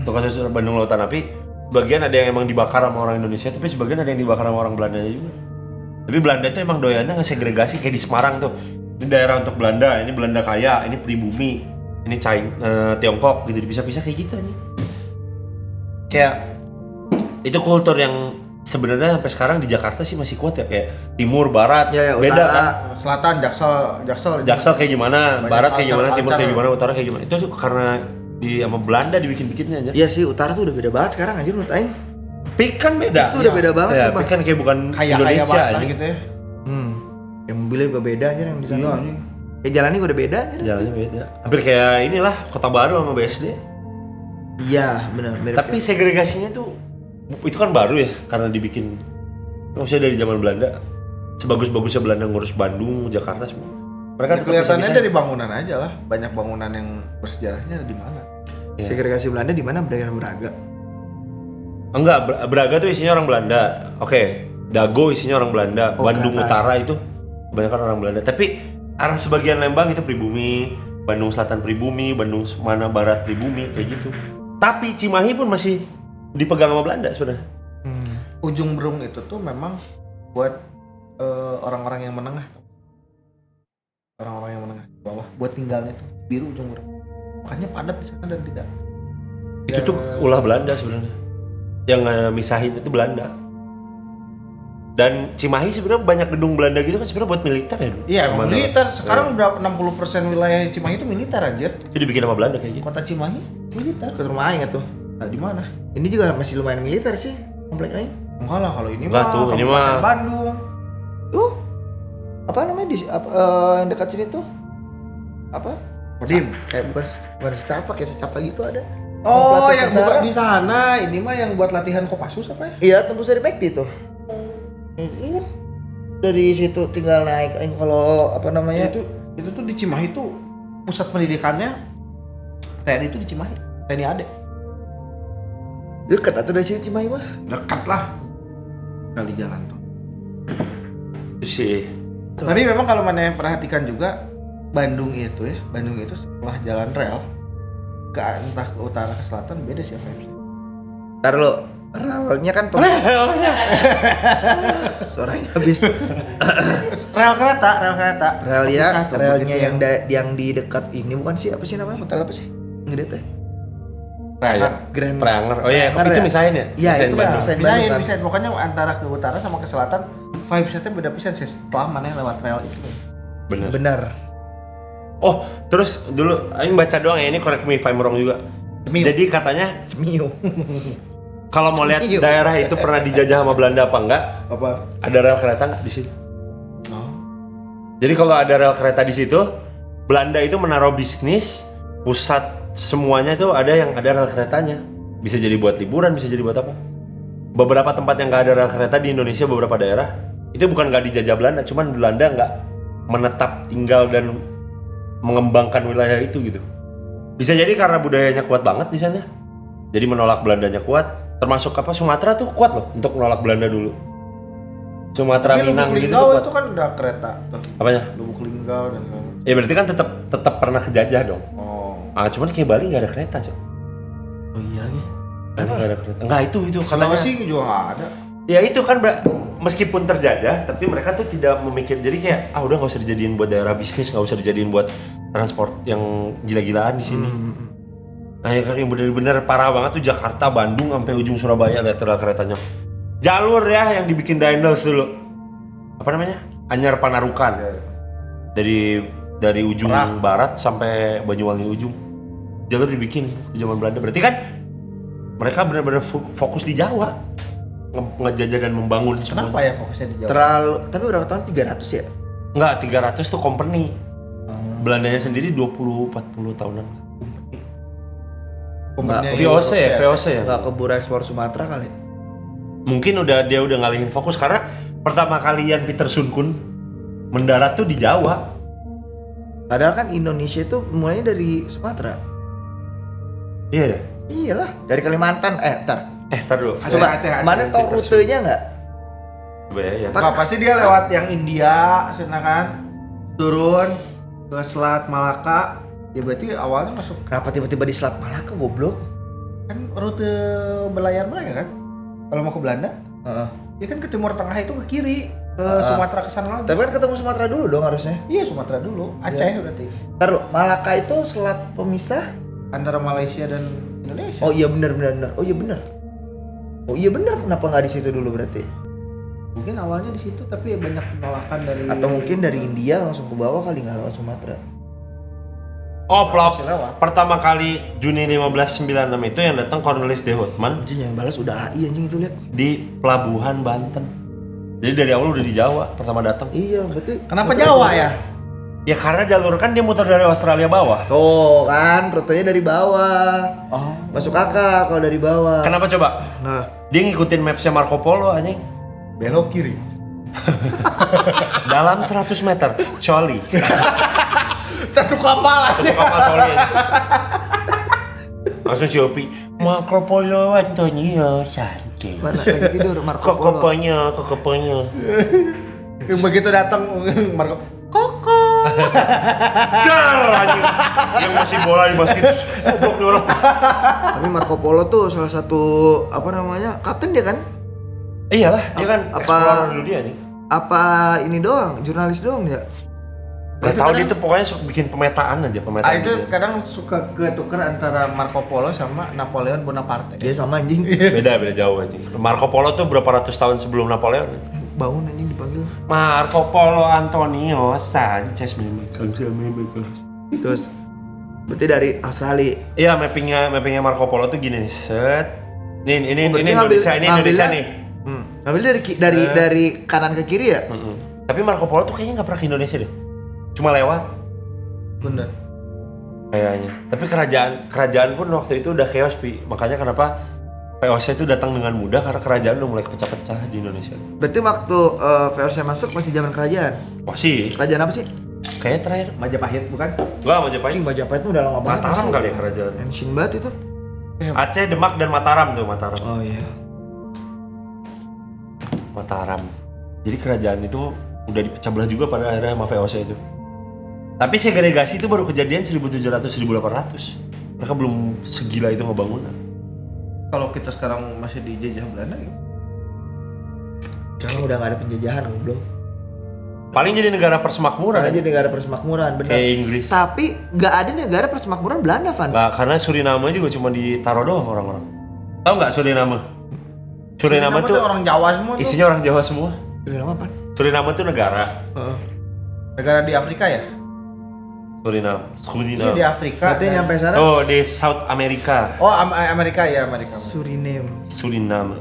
Tuh kasus Bandung Lautan Api, sebagian ada yang emang dibakar sama orang Indonesia, tapi sebagian ada yang dibakar sama orang Belanda juga. Tapi Belanda itu emang doyannya ngesegregasi kayak di Semarang tuh. Ini daerah untuk Belanda, ini Belanda kaya, ini pribumi, ini Tiongkok gitu, dipisah-pisah kayak gitu aja. Kayak itu kultur yang sebenarnya sampai sekarang di Jakarta sih masih kuat ya, kayak timur, barat, Ya, beda utara, kan. selatan, Jaksel. Jaksel kayak gimana, Banyak barat kayak gimana, timur culture. kayak gimana, utara kayak gimana. Itu tuh karena di sama Belanda dibikin-bikinnya aja. Iya sih, utara tuh udah beda banget sekarang anjir menurut aing. Pik kan beda. Itu udah beda banget Ya, sumpah. Pik kan kayak bukan kaya Indonesia banget lah aja. gitu ya. Yang mobilnya juga beda anjir yang di sana. Iya, anjing. Kayak jalannya juga udah beda anjir. Jalannya beda. Hampir kayak inilah Kota Baru sama BSD. Iya, benar, mirip. Tapi segregasinya tuh itu kan baru ya karena dibikin maksudnya dari zaman Belanda. Sebagus-bagusnya Belanda ngurus Bandung, Jakarta semua. Mereka Ya, tetap kelihatannya bisa-bisa. dari bangunan aja lah. Banyak bangunan yang bersejarahnya ada di mana. Ya. segregasi Belanda di mana daerah Braga. Enggak, Braga tuh isinya orang Belanda. Oke, Dago isinya orang Belanda. Oh, Bandung Braga. Utara itu kebanyakan orang Belanda. Tapi arah sebagian Lembang itu pribumi, Bandung Selatan pribumi, Bandung mana Barat pribumi kayak gitu. Tapi Cimahi pun masih dipegang sama Belanda sebenarnya. Ujung Berung itu tuh memang buat orang-orang yang menengah. Orang-orang yang menengah ke bawah buat tinggalnya tuh biru Ujung Berung. Makanya padat di sana dan tidak. Itu tuh ulah Belanda sebenarnya. Yang misahin itu Belanda. Dan Cimahi sebenarnya banyak gedung Belanda gitu kan sebenarnya buat militer ya. dulu. Iya, Kemana- militer. Sekarang Iya. berapa 60% wilayah Cimahi itu militer anjir. Itu dibikin sama Belanda kayak gitu. Kota Cimahi militer. Ke rumah aing tuh. Nah, di mana? Ini juga masih lumayan militer sih komplek aing. Enggak lah kalau ini Enggak mah tuh, ini Kabupaten mah- Bandung. Apa namanya yang dekat sini tuh? Apa? Kodim. Kayak bukan secapa, kayak secapa gitu ada. Oh, Komplek yang tentara. bukan di sana. Ini mah yang buat latihan Kopassus apa ya? Iya, tembus dari McD tuh. Ini kan dari situ tinggal naik aing kalau apa namanya? Itu tuh di Cimahi tuh pusat pendidikannya TNI itu di Cimahi. TNI AD. Dekat atau dari sini Cimahi mah? Dekat lah. Kali jalan tuh. Itu sih. Tuh. Tapi memang kalau mana yang perhatikan juga Bandung itu setelah jalan rel ke entah ke utara ke selatan beda sih vibes-nya. Ntar lo, relnya kan suaranya habis. Rel kereta. Rel ya, Terpisah tuh, relnya begitu yang di dekat ini bukan sih, apa sih namanya? Hotel apa sih? Ngede teh. Kayak Grand. Preanger. Oh iya, Preanger itu ya? misahin ya? Iya, Misahin itu Bandung. Misahin Bandung kan? Bisain. Pokoknya antara ke utara sama ke selatan vibes-nya tuh beda pisan sih setelah mana lewat rel itu. Bener. Benar. Oh, terus dulu Aing baca doang ya, ini correct me if I'm wrong juga. Cemiu. Jadi katanya Cemiu. kalau mau lihat Cemiu. daerah itu pernah dijajah sama Belanda apa enggak, Apa? ada rel kereta nggak di situ? Oh. Jadi kalau ada rel kereta di situ, Belanda itu menaruh bisnis, pusat semuanya itu ada yang ada rel keretanya. Bisa jadi buat liburan, bisa jadi buat apa. Beberapa tempat yang nggak ada rel kereta di Indonesia, beberapa daerah itu bukan nggak dijajah Belanda, cuman Belanda nggak menetap tinggal dan mengembangkan wilayah itu gitu. Bisa jadi karena budayanya kuat banget di sana. Jadi menolak Belandanya kuat, termasuk apa Sumatera tuh kuat loh untuk menolak Belanda dulu. Sumatera, Tapi Minang Lubuk gitu Linggau tuh kuat. itu kan udah kereta tuh. Apanya? Lubuk Linggau dan segala macam. Ya berarti kan tetap pernah kejajah dong. Oh. Ah cuman kayak Bali nggak ada kereta cok. Oh iya nih. Nggak ada kereta. Nggak itu katanya. Sulawesi juga nggak ada. Ya itu kan meskipun terjajah, tapi mereka tuh tidak memikir. Jadi kayak udah nggak usah dijadiin buat daerah bisnis, nggak usah dijadiin buat transport yang gila-gilaan di sini. Nah ya kan yang bener-bener parah banget tuh Jakarta, Bandung sampai ujung Surabaya lihat rel keretanya. Jalur ya yang dibikin Daniels dulu. Apa namanya? Anyar Panarukan. Dari ujung Merak. barat sampai Banyuwangi ujung. Jalur dibikin di zaman Belanda. Berarti kan mereka benar-benar fokus di Jawa. Ngejajah dan membangun Kenapa semuanya. ya fokusnya di Jawa? Terlalu, tapi berapa tahun? 300 ya? Enggak, 300 tuh company. Belandanya sendiri 20-40 tahunan. Nggak, VOC ya. Nggak keburu ekspor Sumatera kali. Mungkin dia udah ngalihin fokus karena pertama kali Jan Pieter Soenkun mendarat tuh di Jawa. Padahal kan Indonesia itu mulainya dari Sumatera. Iya ya. Iyalah, dari Kalimantan. Tar dulu. Coba, mana tau rutenya nggak? Coba ya. Nah, pasti dia lewat yang India, sana kan, turun ke Selat Malaka. Ya berarti awalnya masuk Kenapa tiba-tiba di Selat Malaka goblok? kan rute berlayar mereka kan. Kalau mau ke Belanda, Heeh. ya kan ke Timur Tengah itu ke kiri, ke Sumatera ke sana lagi. Tapi kan ketemu Sumatera dulu dong harusnya. Iya Sumatera dulu, Aceh berarti. Taruh, Malaka itu selat pemisah. Antara Malaysia dan Indonesia. Oh iya benar. Oh iya benar. Kenapa nggak di situ dulu berarti? Mungkin awalnya di situ tapi banyak penolakan dari. Atau mungkin dari India langsung ke bawah kali, nggak lewat Sumatera. Oh, plop. Masih lewat. Pertama kali Juni 1596 itu yang datang Cornelis de Houtman Anjing yang balas udah AI anjing itu lihat. di Pelabuhan Banten. Jadi dari awal udah di Jawa pertama datang. Iya berarti. Kenapa muter Jawa dulu. ya? Ya karena jalur kan dia muter dari Australia bawah. Tuh kan rutenya dari bawah. Oh. Masuk akal kalau dari bawah. Kenapa coba? Nah, Dia ngikutin mapsnya Marco Polo anjing. Belok kiri. Dalam 100 meter, coli. Satu kapal Satu kapal coli. Langsung si Opi, Marco Polo Antonio Sanchez. mana lagi tidur Marco Polo. Kokoponya. Begitu datang Marco, Koko. Jar anjing. Yang masih bola di basket. Goblok nih orang. Tapi Marco Polo tuh salah satu apa namanya kapten dia kan? Iyalah, dia kan Apa- explorer dunia nih. Apa ini doang? Jurnalis doang dia? Gak tau dia tuh pokoknya suka bikin pemetaan aja, pemetaan. Itu dunia. kadang suka ketuker antara Marco Polo sama Napoleon Bonaparte. Dia sama anjing. Beda jauh aja. Marco Polo tuh berapa ratus tahun sebelum Napoleon. Bangun anjing dipanggil. Marco Polo Antonio Sanchez Terus berarti dari Australia. Iya, mappingnya Marco Polo tuh gini nih, set. Ini berarti Indonesia, ini Indonesia ngambilnya- nih. Ngambil dari kanan ke kiri ya? Tapi Marco Polo tuh kayaknya nggak pernah ke Indonesia deh. Cuma lewat Bener. kayaknya. Tapi kerajaan pun waktu itu udah chaos, Pi. Makanya kenapa VOC itu datang dengan mudah karena kerajaan udah mulai kepecah-pecah di Indonesia. Berarti waktu VOC masuk masih zaman kerajaan. Wah sih, Kerajaan apa sih? kayaknya terakhir. Majapahit bukan? Enggak, Majapahit. Anjing Majapahit itu udah lama banget. Mataram sih. kali ya kerajaan. Ancient banget itu. Aceh, Demak, dan Mataram tuh, Mataram. Oh iya. Mataram. Jadi kerajaan itu udah dipecah belah juga pada akhirnya sama VOC itu. Tapi segregasi itu baru kejadian 1700-1800. Mereka belum segila itu ngebangun. Kalau kita sekarang masih dijajah Belanda gitu. Sekarang udah nggak ada penjajahan goblok. Paling jadi negara persemakmuran. Karena jadi negara persemakmuran, benar. Kayak Inggris. Tapi nggak ada negara persemakmuran Belanda, Van. Nggak, karena Suriname juga cuma ditaruh doang orang-orang. Tahu nggak Suriname? Suriname tuh orang Jawa semua tuh. isinya orang Jawa semua. Suriname apa? Suriname tuh negara. Heeh. Negara di Afrika ya? Suriname. Iya di Afrika. Berarti dan- nyampe sana Oh, di South America. Oh Amerika ya Amerika. Suriname. Suriname.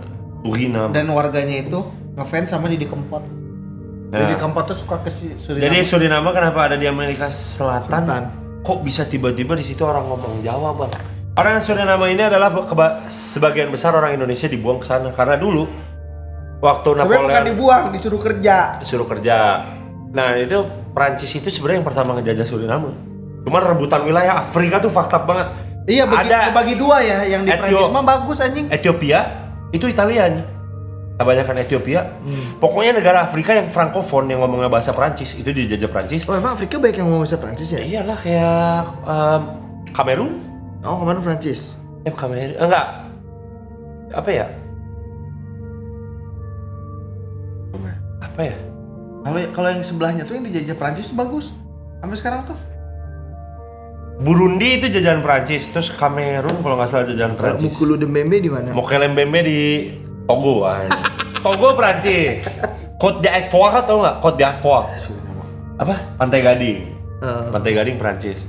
Dan warganya itu ngefans sama Didi Kempot. Nah, Didi Kempot tuh suka ke Suriname. jadi Suriname kenapa ada di Amerika Selatan? Selatan. Kok bisa tiba-tiba di situ orang ngomong Jawa, Bang? Orang Suriname ini adalah sebagian besar orang Indonesia dibuang ke sana karena dulu waktu Sebenarnya bukan Napoleon dibuang, disuruh kerja. disuruh kerja. Nah, itu Prancis itu sebenarnya yang pertama ngejajah Suriname. Cuman rebutan wilayah Afrika tuh fakta banget. Iya, Ada- bagi dua ya, yang di Etio- Prancis mah bagus anjing. Ethiopia itu Italia anjing. Kebanyakan Ethiopia. Hmm. Pokoknya negara Afrika yang frankofon yang ngomongnya bahasa Prancis itu dijajah Prancis. Oh emang Afrika banyak yang ngomong bahasa Prancis ya? Iyalah kayak Kamerun. Oh kemarin Prancis. Kamerun enggak. Apa ya? Apa ya? Kalau yang sebelahnya tuh yang dijajah Prancis tuh bagus. Sampai sekarang tuh. Burundi itu jajahan Prancis, terus Kamerun kalau nggak salah jajahan Kalau Prancis. Mukulu Dembembe di mana? Mokelembembe di Togo anjing. Togo Prancis. Côte d'Ivoire tau nggak? Côte d'Ivoire. Apa? Pantai Gading. Pantai Gading Prancis.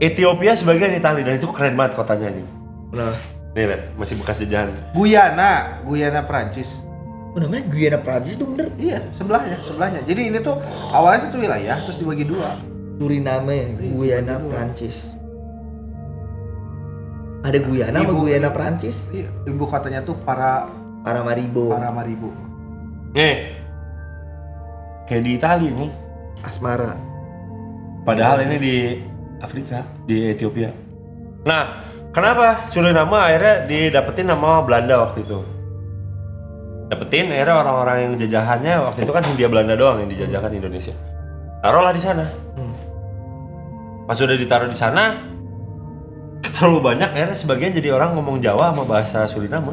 Ethiopia sebagian Italia dan itu keren banget kotanya anjing. Nah, Nih lihat, masih bekas jajahan. Guyana Prancis. oh, namanya Guyana Prancis itu bener? Iya, sebelahnya. Jadi ini tuh awalnya satu wilayah terus dibagi dua. Suriname, Guyana, Prancis. Ada Guyana sama Guyana Prancis? Iya, ibu kotanya tuh Paramaribo. Kayak di Italia nih. Asmara. Padahal ini di Afrika, di Ethiopia. Nah, kenapa Suriname akhirnya didapetin nama Belanda waktu itu? Dapetin akhirnya orang-orang yang jajahannya waktu itu kan Hindia Belanda doang yang dijajakan Indonesia. Taruhlah di sana. Pas udah ditaruh di sana, terlalu banyak akhirnya sebagian jadi orang ngomong Jawa sama bahasa Suriname.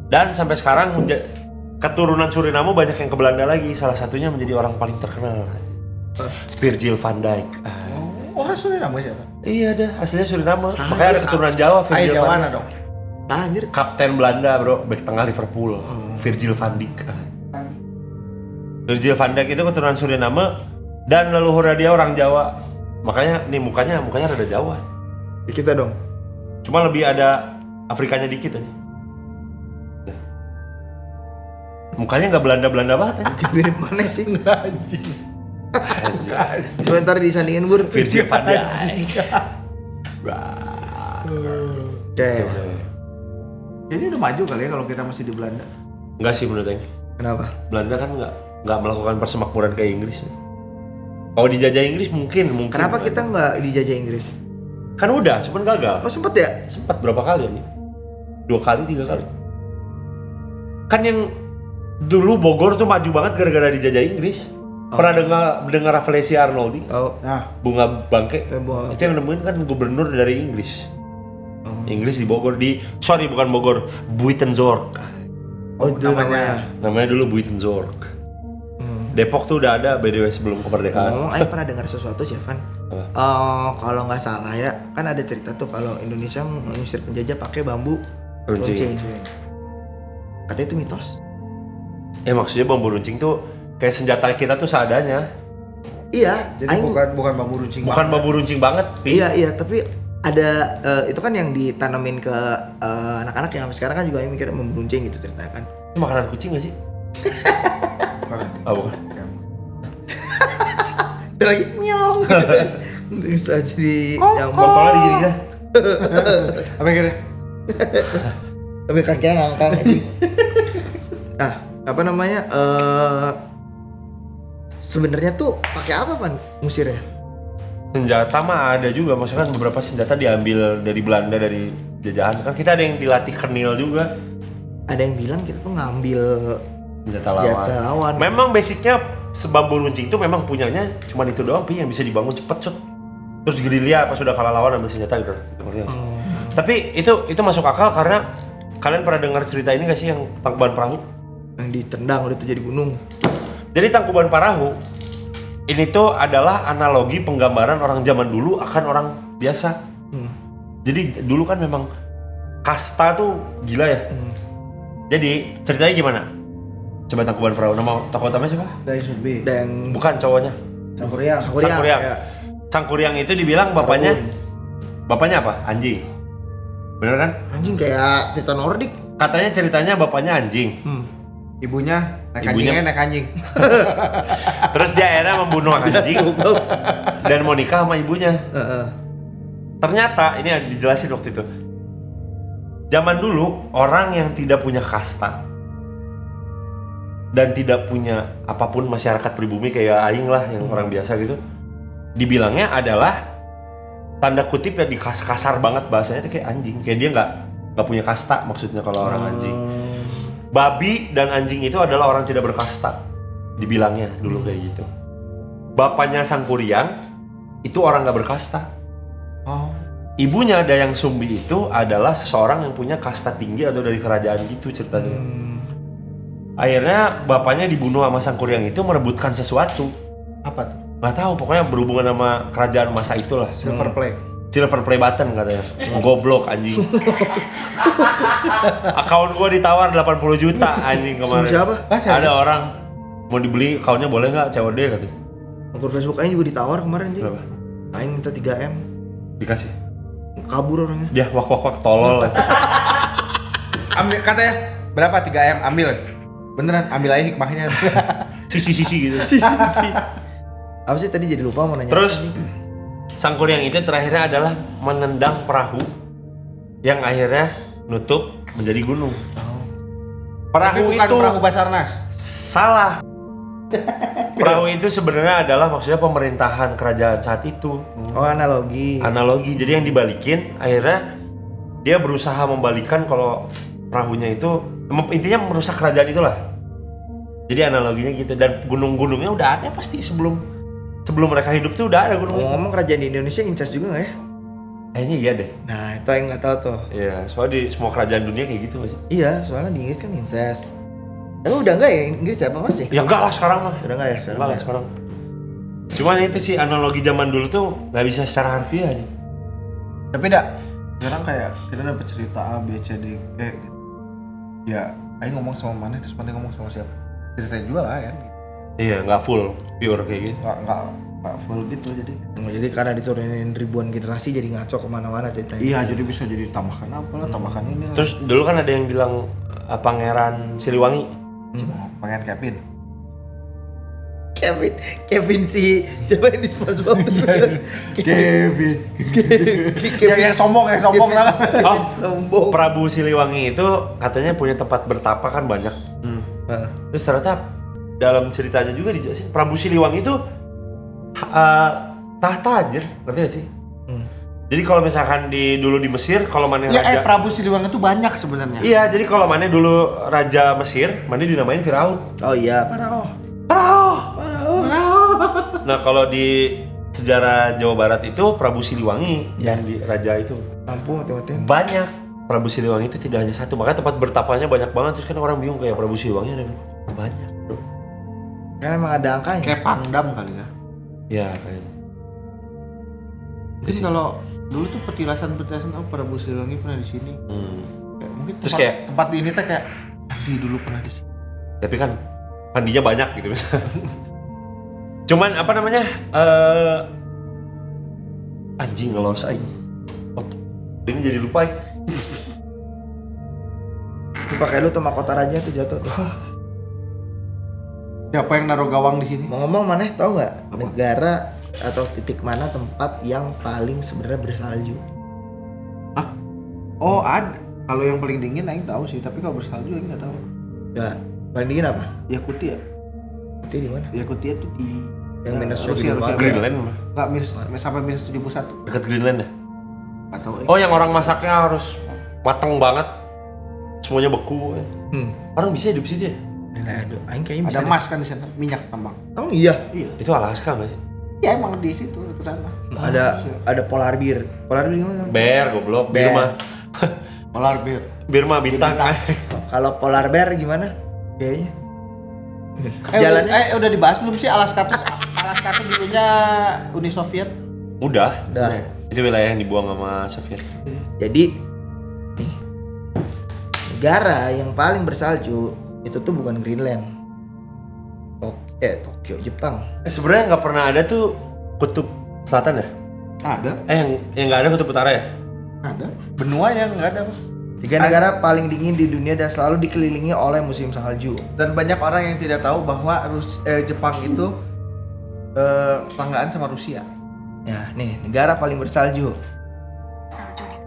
Dan sampai sekarang keturunan Suriname banyak yang ke Belanda lagi. Salah satunya menjadi orang paling terkenal, Virgil van Dijk. Orang Suriname siapa? Iya dah, aslinya Suriname. Makanya ada keturunan Jawa, Virgil Jawa van mana Dijk. dong? Anjir. Kapten Belanda bro, bek tengah Liverpool, Virgil van Dijk. Virgil van Dijk itu keturunan Suriname dan leluhur dia orang Jawa. Makanya nih mukanya rada Jawa. Ya, kita dong. Cuma lebih ada Afrikanya dikit aja. Mukanya nggak Belanda banget aja. Mirip mana sih? Anjing. Coba ntar disandingin Bur. Virgil van Dijk. Oke. Jadi udah maju kali ya kalau kita masih di Belanda. Enggak sih menurut Aing. Kenapa? Belanda kan nggak melakukan persemakmuran kayak Inggris. Kalau dijajah Inggris mungkin. Kenapa kita nggak dijajah Inggris? Kan udah, cuman gagal. Oh sempet ya? Sempat berapa kali aja? 2 kali, 3 kali. Kan yang dulu Bogor tuh maju banget gara-gara dijajah Inggris. Pernah dengar Rafflesia Arnoldi? Oh. Nah, Bunga Bangke. Bunga Itu yang nemuin kan gubernur dari Inggris. Oh. Inggris di Bogor bukan Bogor, Buitenzorg. Oh itu namanya. Namanya dulu Buitenzorg. Depok tuh udah ada BDW sebelum kemerdekaan. Ngomong, Ayo pernah dengar sesuatu sih, Van. Kalau nggak salah ya, kan ada cerita tuh kalau Indonesia ngusir penjajah pakai bambu runcing. Katanya itu mitos. Maksudnya bambu runcing tuh kayak senjata kita tuh seadanya. Iya. jadi bukan bambu runcing. Bukan bambu runcing banget. Iya, tapi ada itu kan yang ditanamin ke anak-anak yang sampai sekarang kan juga yang mikir bambu runcing gitu ceritanya kan. Itu makanan kucing gak sih? Bukan. Dia lagi miau gitu. Bisa jadi yang Kontolnya di gini. Apa kira? tapi kakinya ngangkang aja. Nah, apa namanya? Sebenarnya tuh pakai apa, Pan? Musirnya? Senjata mah ada juga, maksudnya kan beberapa senjata diambil dari Belanda, dari jajahan. Kan kita ada yang dilatih kenil juga. Ada yang bilang kita tuh ngambil Senjata lawan. Memang basicnya sebambu runcing itu memang punyanya cuma itu doang, yang bisa dibangun cepet cut. Terus gerilya pas sudah kalah lawan ambil senjata gitu. Tapi itu masuk akal karena kalian pernah dengar cerita ini gak sih yang Tangkuban Perahu? Yang ditendang udah tuh jadi gunung. Jadi Tangkuban Perahu ini tuh adalah analogi penggambaran orang zaman dulu akan orang biasa. Jadi dulu kan memang kasta tuh gila ya. Jadi ceritanya gimana? Coba Tangkuban Perahu, nama tokoh utamanya siapa? Dai Sudbi. Dan Bukan cowoknya. Sangkuriang. Sangkuriang. Ya. Sangkuriang itu dibilang bapaknya apa? Anjing. Bener kan? Anjing kayak cerita Nordik. Katanya ceritanya bapaknya anjing. Ibunya naik anjing. Terus dia akhirnya membunuh anjing dan mau nikah sama ibunya. Ternyata ini dijelasin waktu itu. Zaman dulu orang yang tidak punya kasta dan tidak punya apapun masyarakat pribumi kayak aing lah yang orang biasa gitu, dibilangnya adalah tanda kutip ya kasar banget bahasanya tuh kayak anjing, kayak dia nggak punya kasta maksudnya kalau orang anjing. Babi dan anjing itu adalah orang tidak berkasta, dibilangnya dulu kayak gitu. Bapaknya Sangkuriang itu orang nggak berkasta. Ibunya Dayang Sumbi itu adalah seseorang yang punya kasta tinggi atau dari kerajaan gitu ceritanya. Akhirnya bapaknya dibunuh sama Sangkuriang itu merebutkan sesuatu. Apa tuh? Nggak tahu, pokoknya berhubungan sama kerajaan masa itulah. Silver play button katanya. Goblok anjing. Akaun gua ditawar 80 juta anjing kemarin. Siapa? Ada orang mau dibeli akaunnya, boleh nggak COD katanya. Akun Facebook Aing juga ditawar kemarin sih. Berapa? Aing minta 3M. Dikasih. Kabur orangnya. Dia wak tolol. Ambil katanya berapa 3M ambil. Beneran ambil aja hikmahnya. Sisi gitu. Apa sih tadi jadi lupa mau nanya. Terus apa nih? sang kuryang itu terakhirnya adalah menendang perahu yang akhirnya nutup menjadi gunung. Oh. Tapi Perahu bukan itu perahu Basarnas. salah. Perahu itu sebenarnya adalah maksudnya pemerintahan kerajaan saat itu. Oh, analogi. Analogi. Jadi yang dibalikin akhirnya dia berusaha membalikan kalau perahunya itu intinya merusak kerajaan itulah. Jadi analoginya gitu, dan gunung-gunungnya udah ada pasti sebelum mereka hidup tuh udah ada gunung. Ngomong kerajaan di Indonesia incest juga nggak ya? Kayaknya iya deh. Nah itu yang nggak tahu tuh. Iya, soalnya di semua kerajaan dunia kayak gitu masih. Iya, soalnya di Inggris kan incest. Tapi udah nggak ya Inggris ya apa masih? Ya enggak lah sekarang mah. Udah nggak ya sekarang? Enggak lah sekarang. Cuman itu sih analogi zaman dulu tuh nggak bisa secara harfiah aja. Tapi dak, sekarang kayak kita dapat cerita A, B, C, D, E gitu. Ya, Aing ngomong sama mana terus mana ngomong sama siapa. Ceritanya juga lah kan. Gitu. Iya, nggak full pure kayak gitu. Nggak full gitu jadi. Jadi karena diturunin ribuan generasi jadi ngaco kemana-mana ceritanya. Iya, jadi bisa jadi tambahkan apa lah, tambahkan ini lah. Terus dulu kan ada yang bilang Pangeran Siliwangi. Pengen Kevin. Kevin si siapa yang di SpongeBob? Kevin. Kevin yang sombong lah. Oh, sombong. Prabu Siliwangi itu katanya punya tempat bertapa kan banyak. Nah, Terus ternyata dalam ceritanya juga dijelasin Prabu Siliwangi itu tahta anjir, ngerti gak sih? Jadi kalau misalkan dulu di Mesir, kalau mana Ya, raja Prabu Siliwangi itu banyak sebenarnya. Iya, jadi kalau mana dulu raja Mesir, mana dinamain Firaun. oh iya, Parao. Nah, kalau di sejarah Jawa Barat itu Prabu Siliwangi yang di raja itu Lampu mati-matian. banyak. Prabu Siliwangi itu tidak hanya satu, makanya tempat bertapanya banyak banget. Terus kan orang bingung kayak Prabu Siliwangi ada banyak, bro. Kan emang ada angkanya. Kayak Pangdam kali ya. Ya kayaknya. Mungkin kalau dulu tuh petilasan Prabu Siliwangi pernah di sini. Kayak, mungkin Terus tempat, kayak tempat ini tuh kayak di dulu pernah di sini. tapi kan mandinya banyak gitu misalnya. Cuman apa namanya? Anjing ngelos aing. Ini jadi lupa. Itu pakai lu tuh mahkota raja tuh jatuh tuh. Siapa yang naruh gawang di sini? Mau ngomong maneh tahu nggak negara atau titik mana tempat yang paling sebenarnya bersalju? Oh, ada. Kalau yang paling dingin Aing tahu sih, tapi kalau bersalju Aing nggak tahu. Ya, paling dingin apa? Yakutia. Itu di mana? Yakutia tuh di Yang minus Rusia. Greenland mah. Enggak sampai minus 71. Dekat Greenland ya? Enggak tahu. Oh, yang orang masaknya harus mateng banget. Semuanya beku. Orang bisa hidup situ ya? Aduh, aing kayaknya Ada bisa. emas kan di sana, minyak tambang. Oh iya. Iya. Itu Alaska nggak sih? Ya emang di situ ke sana. Ada polar bear. Polar bear gimana? Bear, goblok. Bear. Birma. Polar bear. Birma bintang. Kalau polar bear gimana? Kayaknya. Jalannya Udah dibahas belum sih Alaska tuh dulunya Uni Soviet? Udah. udah. Itu wilayah yang dibuang sama Soviet. Jadi nih, negara yang paling bersalju itu tuh bukan Greenland. Tokyo, Jepang. Sebenarnya nggak pernah ada tuh kutub selatan ya? Ada. Yang nggak ada kutub utara ya? Ada. Benua yang nggak ada. 3 negara paling dingin di dunia dan selalu dikelilingi oleh musim salju. Dan banyak orang yang tidak tahu bahwa Jepang itu tetanggaan sama Rusia. Ya, nih negara paling bersalju. Salju di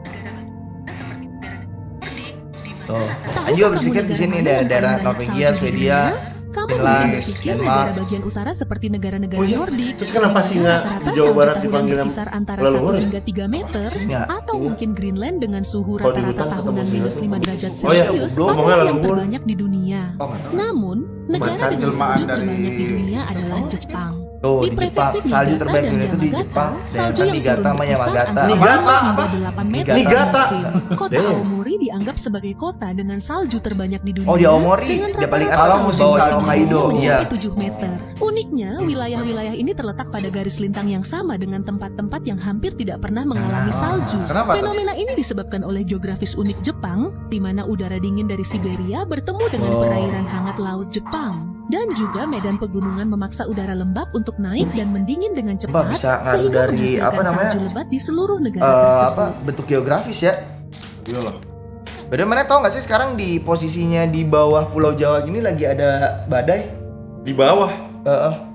negara bagian seperti negara-negara Nordik di mana Tuh. rata-rata Saya juga berpikir di sini daerah Norwegia, Swedia, Kamu Finland, mungkin berpikir Denmark. negara bagian utara seperti negara-negara Oh iya? Nordik. Terus kenapa sih nggak Rata-rata di Jawa salju Barat tahunan dipanggil berkisar antara leluhur 1 ya? hingga 3 meter, Ya, atau mungkin Greenland dengan suhu Kalau di rata-rata hutan tahunan ketemu minus sini. 5 derajat Oh iya, Celcius gua ngomongnya adalah yang leluhur. terbanyak di dunia. Oh, nggak tahu. Namun, negara Baca dengan jelmaan salju dari- terbanyak di dunia adalah Jepang. Tuh di Jepang, prefektur salju Niigata terbaik dan di dunia itu di Yamagata, Jepang. salju Daerah yang Niigata turun sama berkisar Yamagata. antara Niigata 5 hingga apa? 8 meter Niigata. per musim. Kota Damn. Aomori dianggap sebagai kota dengan salju terbanyak di dunia. Oh, di Aomori, dengan dia paling rata-rata atas salju musim bawah musim Hokkaido, dingin iya. mencapai 7 meter. Uniknya, wilayah-wilayah ini terletak pada garis lintang yang sama dengan tempat-tempat yang hampir tidak pernah mengalami salju. Kenapa tuh? Fenomena ini disebabkan oleh geografis unik Jepang, di mana udara dingin dari Siberia bertemu dengan perairan hangat laut Jepang. Dan juga medan pegunungan memaksa udara lembab untuk naik dan mendingin dengan cepat, bisa ngaruh sehingga dari, menghasilkan apa namanya, salju lebat di seluruh negara tersebut. bentuk geografis ya. Iyalah. Beda mana tau nggak sih sekarang di posisinya di bawah Pulau Jawa gini lagi ada badai. Di bawah.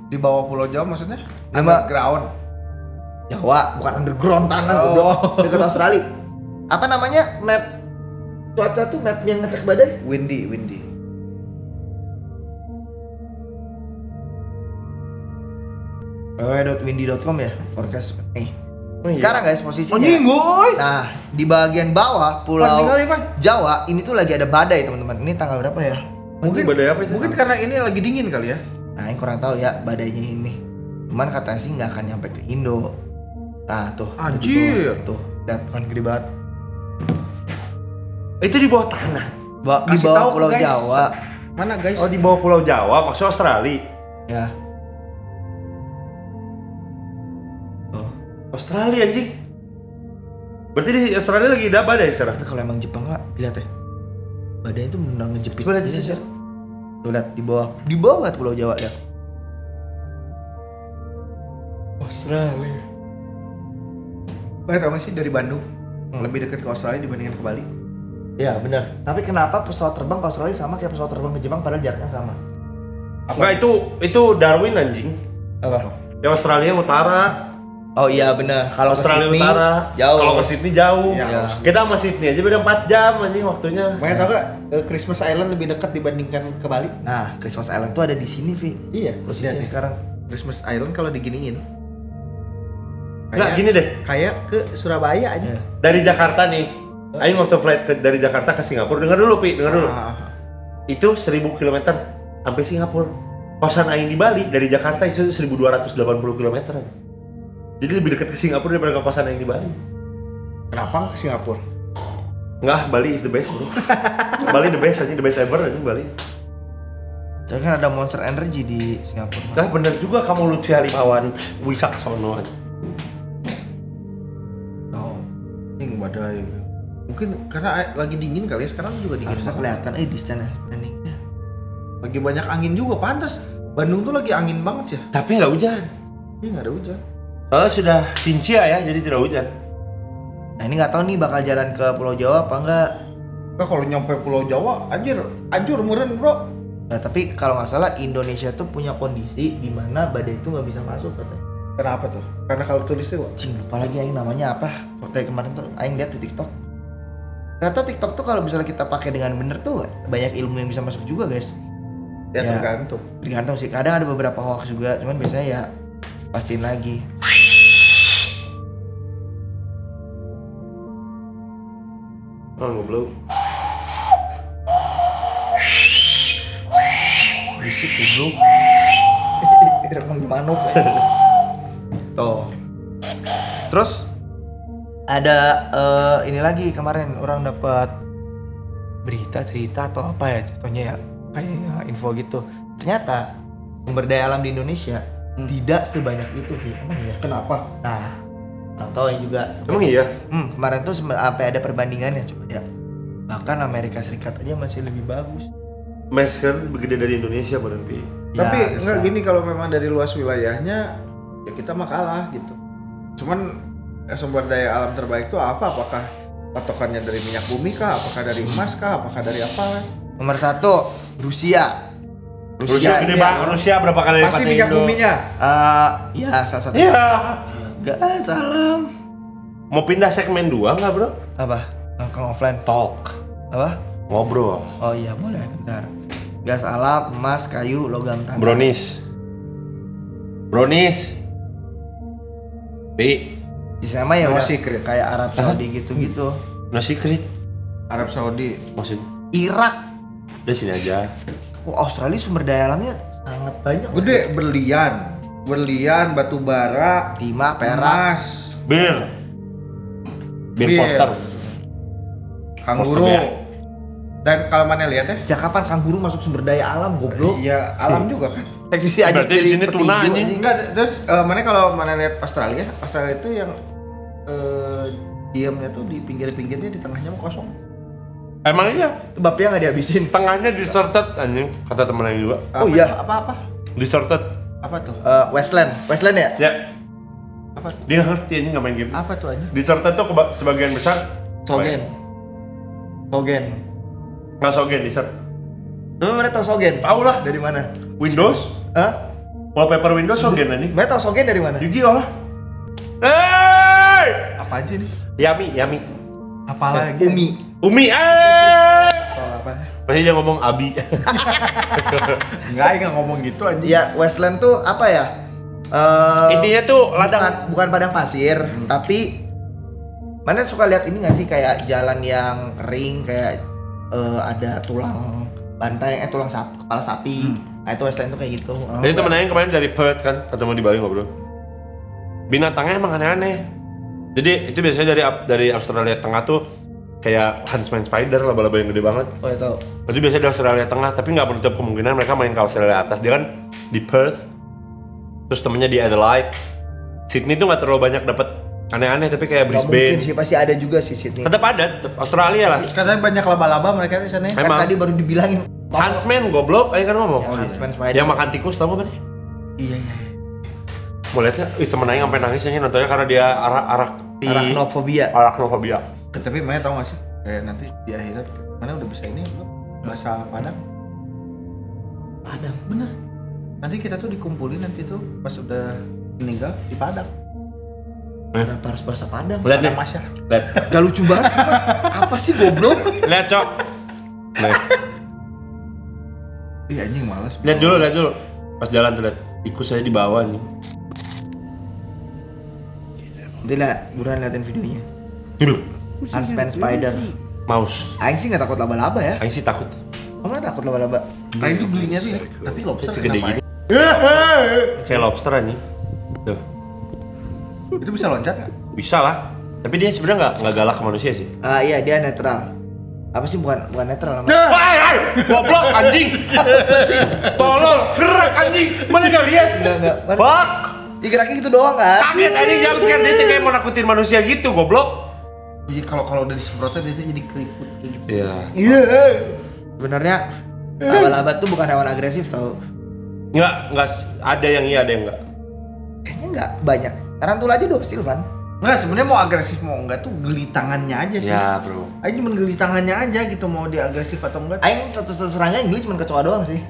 Di bawah Pulau Jawa maksudnya? Nama- Underground. Jawa, bukan underground tanah Oh. goblok. Dekat Australia. Apa namanya? Map cuaca tuh map yang ngecek badai? Windy. www.windy.com ya, forecast nih. Oh, iya. Sekarang guys posisinya. Anjing, boy. Nah, di bagian bawah Pan, pulau tinggal nih, Pan. Jawa ini tuh lagi ada badai teman-teman. Ini tanggal berapa ya? Mungkin badai apa itu? Mungkin karena ini lagi dingin kali ya. Nah, ini kurang tahu ya badainya ini. Cuman katanya sih nggak akan nyampe ke Indo. Nah, tuh. Anjir. Tuh, lihat kan gede banget. Itu di bawah tanah. Di Kasih bawah tahu, pulau guys. Jawa. Mana guys? Oh, di bawah Pulau Jawa, maksudnya Australia. Ya. Oh. Australia anjing. Berarti di Australia lagi ada badai sekarang. Tapi kalau emang Jepang nggak, lihat ya. Badai itu benar ngejepit. Coba lihat di Ini, sini. Sir. Tuh lihat di bawah banget pulau Jawa lihat. Australia. Tau gak sih dari Bandung lebih dekat ke Australia dibandingkan ke Bali? Ya benar. Tapi kenapa pesawat terbang ke Australia sama kayak pesawat terbang ke Jepang padahal jaraknya sama? Enggak, itu Darwin anjing. Apa? Ya Australia utara, Oh iya benar. Kalau ke Australia Sydney, utara. jauh. Kalau ke Sydney jauh. Ya. Kita sama Sydney aja beda 4 jam anjing waktunya. Makanya tau gak Christmas Island lebih dekat dibandingkan ke Bali? Nah, Christmas Island tuh ada di sini, Vi. Iya. Posisinya sekarang. Christmas Island kalau diginiin Enggak, gini deh. kayak ke Surabaya aja. Ya. Dari Jakarta nih. Aing waktu flight dari Jakarta ke Singapura. Dengar dulu, Pi, dengar dulu. Itu 1000 km sampai Singapura. Kosan Aing di Bali dari Jakarta itu 1280 km. Jadi lebih dekat ke Singapura daripada ke kosan Aing di Bali. Kenapa ke Singapura? Enggak, Bali is the best, bro. Bali the best aja, the best ever aja Bali. Soalnya kan ada Monster Energy di Singapura. Nah, bener juga kamu Lutfi Halimawan Wicaksono. Oh, ini badai. Mungkin karena lagi dingin kali ya, sekarang juga dingin. Harusnya kelihatan di stand planningnya. Lagi banyak angin juga, pantas. Bandung tuh lagi angin banget sih. Tapi nggak hujan. Iya nggak ada hujan. Soalnya sudah sincia ya, jadi tidak hujan. Nah ini nggak tahu nih bakal jalan ke Pulau Jawa apa enggak. Nah, kalau nyampe Pulau Jawa, anjur meren bro. Nah, tapi kalau nggak salah Indonesia tuh punya kondisi di mana badai itu nggak bisa masuk katanya. Kenapa tuh? Karena kalau tulisnya kok. Cing, lupa lagi Aing namanya apa. Waktu kemarin tuh Aing lihat di TikTok. Ternyata TikTok tuh kalau misalnya kita pakai dengan bener tuh banyak ilmu yang bisa masuk juga guys. Ya, Ya. tergantung. Tergantung sih. Kadang ada beberapa hoax juga, cuman biasanya ya pastiin lagi. Oh, goblok. Berisik bro. Rekam di manuk. Tuh. Terus ada ini lagi kemarin orang dapat cerita atau apa ya contohnya ya kayak info gitu. Ternyata sumber daya alam di Indonesia tidak sebanyak itu, Vi. Emang iya? Kenapa? Nah, orang tahu yang juga. Emang iya? Kemarin tuh sampai ada perbandingannya coba ya. Bahkan Amerika Serikat aja masih lebih bagus. Masker gede dari Indonesia badan Pi. Tapi Ya, enggak bisa. gini, kalau memang dari luas wilayahnya ya kita mah kalah gitu. Cuman sumber daya alam terbaik itu apa? Apakah patokannya dari minyak bumi kah? Apakah dari emas kah? Apakah dari apa? Nomor 1 Rusia. Rusia gede ini banget. Rusia berapa kali lipat Pasti dari minyak Indo? buminya. Ya salah satu. Iya. Gak salam. Mau pindah segmen 2 nggak, bro? Apa? Nongkrong offline. Talk. Apa? Ngobrol. Oh iya boleh, bentar. Gas alam, emas, kayu, logam tanah. Brownies. Pi. Di sana ya No udah secret. kayak Arab Saudi gitu-gitu. No secret. Arab Saudi. Maksud Irak. udah sini aja. Australia sumber daya alamnya sangat banyak. Gede, berlian, batu bara, Timah, perak. emas, Bir Bir. Foster. kanguru. Foster, ya. Dan kalau mana lihat ya? Sejak kapan kanguru masuk sumber daya alam, goblok? Iya, alam juga kan. Teknisi aja Berarti di sini tuna, anjing. Enggak, terus mana kalau mana lihat Australia itu yang diamnya tuh di pinggir-pinggirnya, di tengahnya mah kosong. Emang iya? Bapnya nggak dihabisin. Tengahnya deserted anjing, kata temen yang juga. Oh iya. Apa? Deserted. Apa tuh? Westland ya? Ya, Apa? dia ngerti anjing nggak main game. Apa tuh aja? Deserted tuh sebagian besar Sogen. nggak sogen desert. Lu mana tahu Sogen? Tahu lah. Dari mana? Windows. Hah? Wallpaper Windows Sogen anjing. Mbak tau Sogen dari mana? Yu-Gi-Oh lah. Hey! Apa aja nih? Yami. Apalagi? Umi. Apa? Pasti dia ngomong Abi. Enggak ngomong gitu anjing. Ya Westland tuh apa ya? Intinya tuh ladang. bukan padang pasir, tapi mana suka lihat ini nggak sih kayak jalan yang kering kayak ada tulang bantai, tulang kepala sapi. Nah itu Westland tuh kayak gitu. Jadi temen Aing kemarin dari Perth kan, ketemu di Bali ngobrol. Binatangnya emang aneh-aneh. Jadi itu biasanya dari Australia Tengah tuh kayak Huntsman Spider, laba-laba yang gede banget. Oh itu. Itu biasanya di Australia Tengah, tapi nggak menutup kemungkinan mereka main ke Australia atas. Dia kan di Perth, terus temennya di Adelaide. Sydney tuh nggak terlalu banyak dapat aneh-aneh, tapi kayak Gak mungkin Brisbane. sih, pasti ada juga sih Sydney. Tetap ada, tetap Australia lah. Terus katanya banyak laba-laba mereka di sana. Kan Emang. tadi baru dibilangin. Huntsman goblok, ayo kan ngomong. Ya, Huntsman Spider. Yang makan tikus tau gak, Bang? Iya. Mau lihatnya, temen Aing sampai nangis aja nontonnya karena dia Arachnofobia. arachnofobia. Tapi Maya tau gak sih? Kayak nanti di akhirat mana udah bisa ini belum? Bahasa Padang. Padang, bener. Nanti kita tuh dikumpulin nanti tuh pas udah meninggal di Padang. Kenapa harus bahasa Padang? Lihat nih, Padang Masyar. lihat. Gak lucu banget. Apa sih goblok? Lihat, Cok. Lihat. Iya anjing malas. Lihat dulu. Pas jalan tuh lihat. Tikus saya di bawah nih. Nanti buruan liatin videonya. Dulu. Huntsman Spider. Mouse. Aing sih nggak takut laba-laba ya. Aing sih takut. Kamu nggak takut laba-laba? Nah itu belinya tuh ini. Tapi lobster Segede kenapa? gini. Kayak lobster anjing. Tuh. Itu bisa loncat nggak? Bisa lah. Tapi dia sebenarnya nggak galak ke manusia sih. Iya dia netral. Apa sih bukan netral namanya? Wah, goblok anjing. Tolol, gerak anjing. Mana gak lihat? Enggak. Fuck. Geraknya gitu doang kan? Kaget anjing, jam sekarang dia tuh kayak mau nakutin manusia gitu, goblok. Iya kalau udah disemprotnya dia tuh jadi keriput gitu. Iya. Iya. Sebenarnya laba-laba tuh bukan hewan agresif tau. Nggak ada yang iya, ada yang enggak. Kayaknya nggak banyak. Tarantula aja dosil Van. Nggak sebenarnya mau agresif mau enggak tuh geli tangannya aja sih. Ya, bro. Aing cuma geli tangannya aja gitu mau dia agresif atau enggak. Aing satu serangga yang geli cuma kecoa doang sih.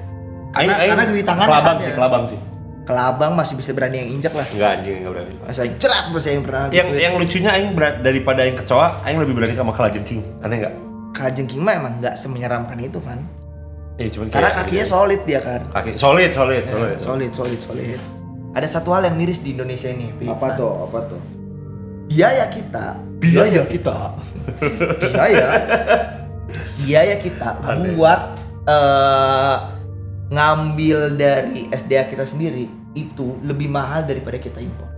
Karena geli tangannya kelabang kan sih, ya. kelabang sih. Kelabang masih bisa berani yang injak lah. Enggak anjing, enggak berani. Masa yang cerat masa yang pernah Yang lucunya aing daripada yang kecoa, aing lebih berani sama kalajengking. Aneh enggak? Kalajengking mah emang nggak semenyeramkan itu Van. Iya, cuman Karena kayak kakinya solid dia kan. kaki solid. Solid. Ada satu hal yang miris di Indonesia ini. Apa tuh? Biaya kita Aneh. buat ngambil dari SDA kita sendiri itu lebih mahal daripada kita impor.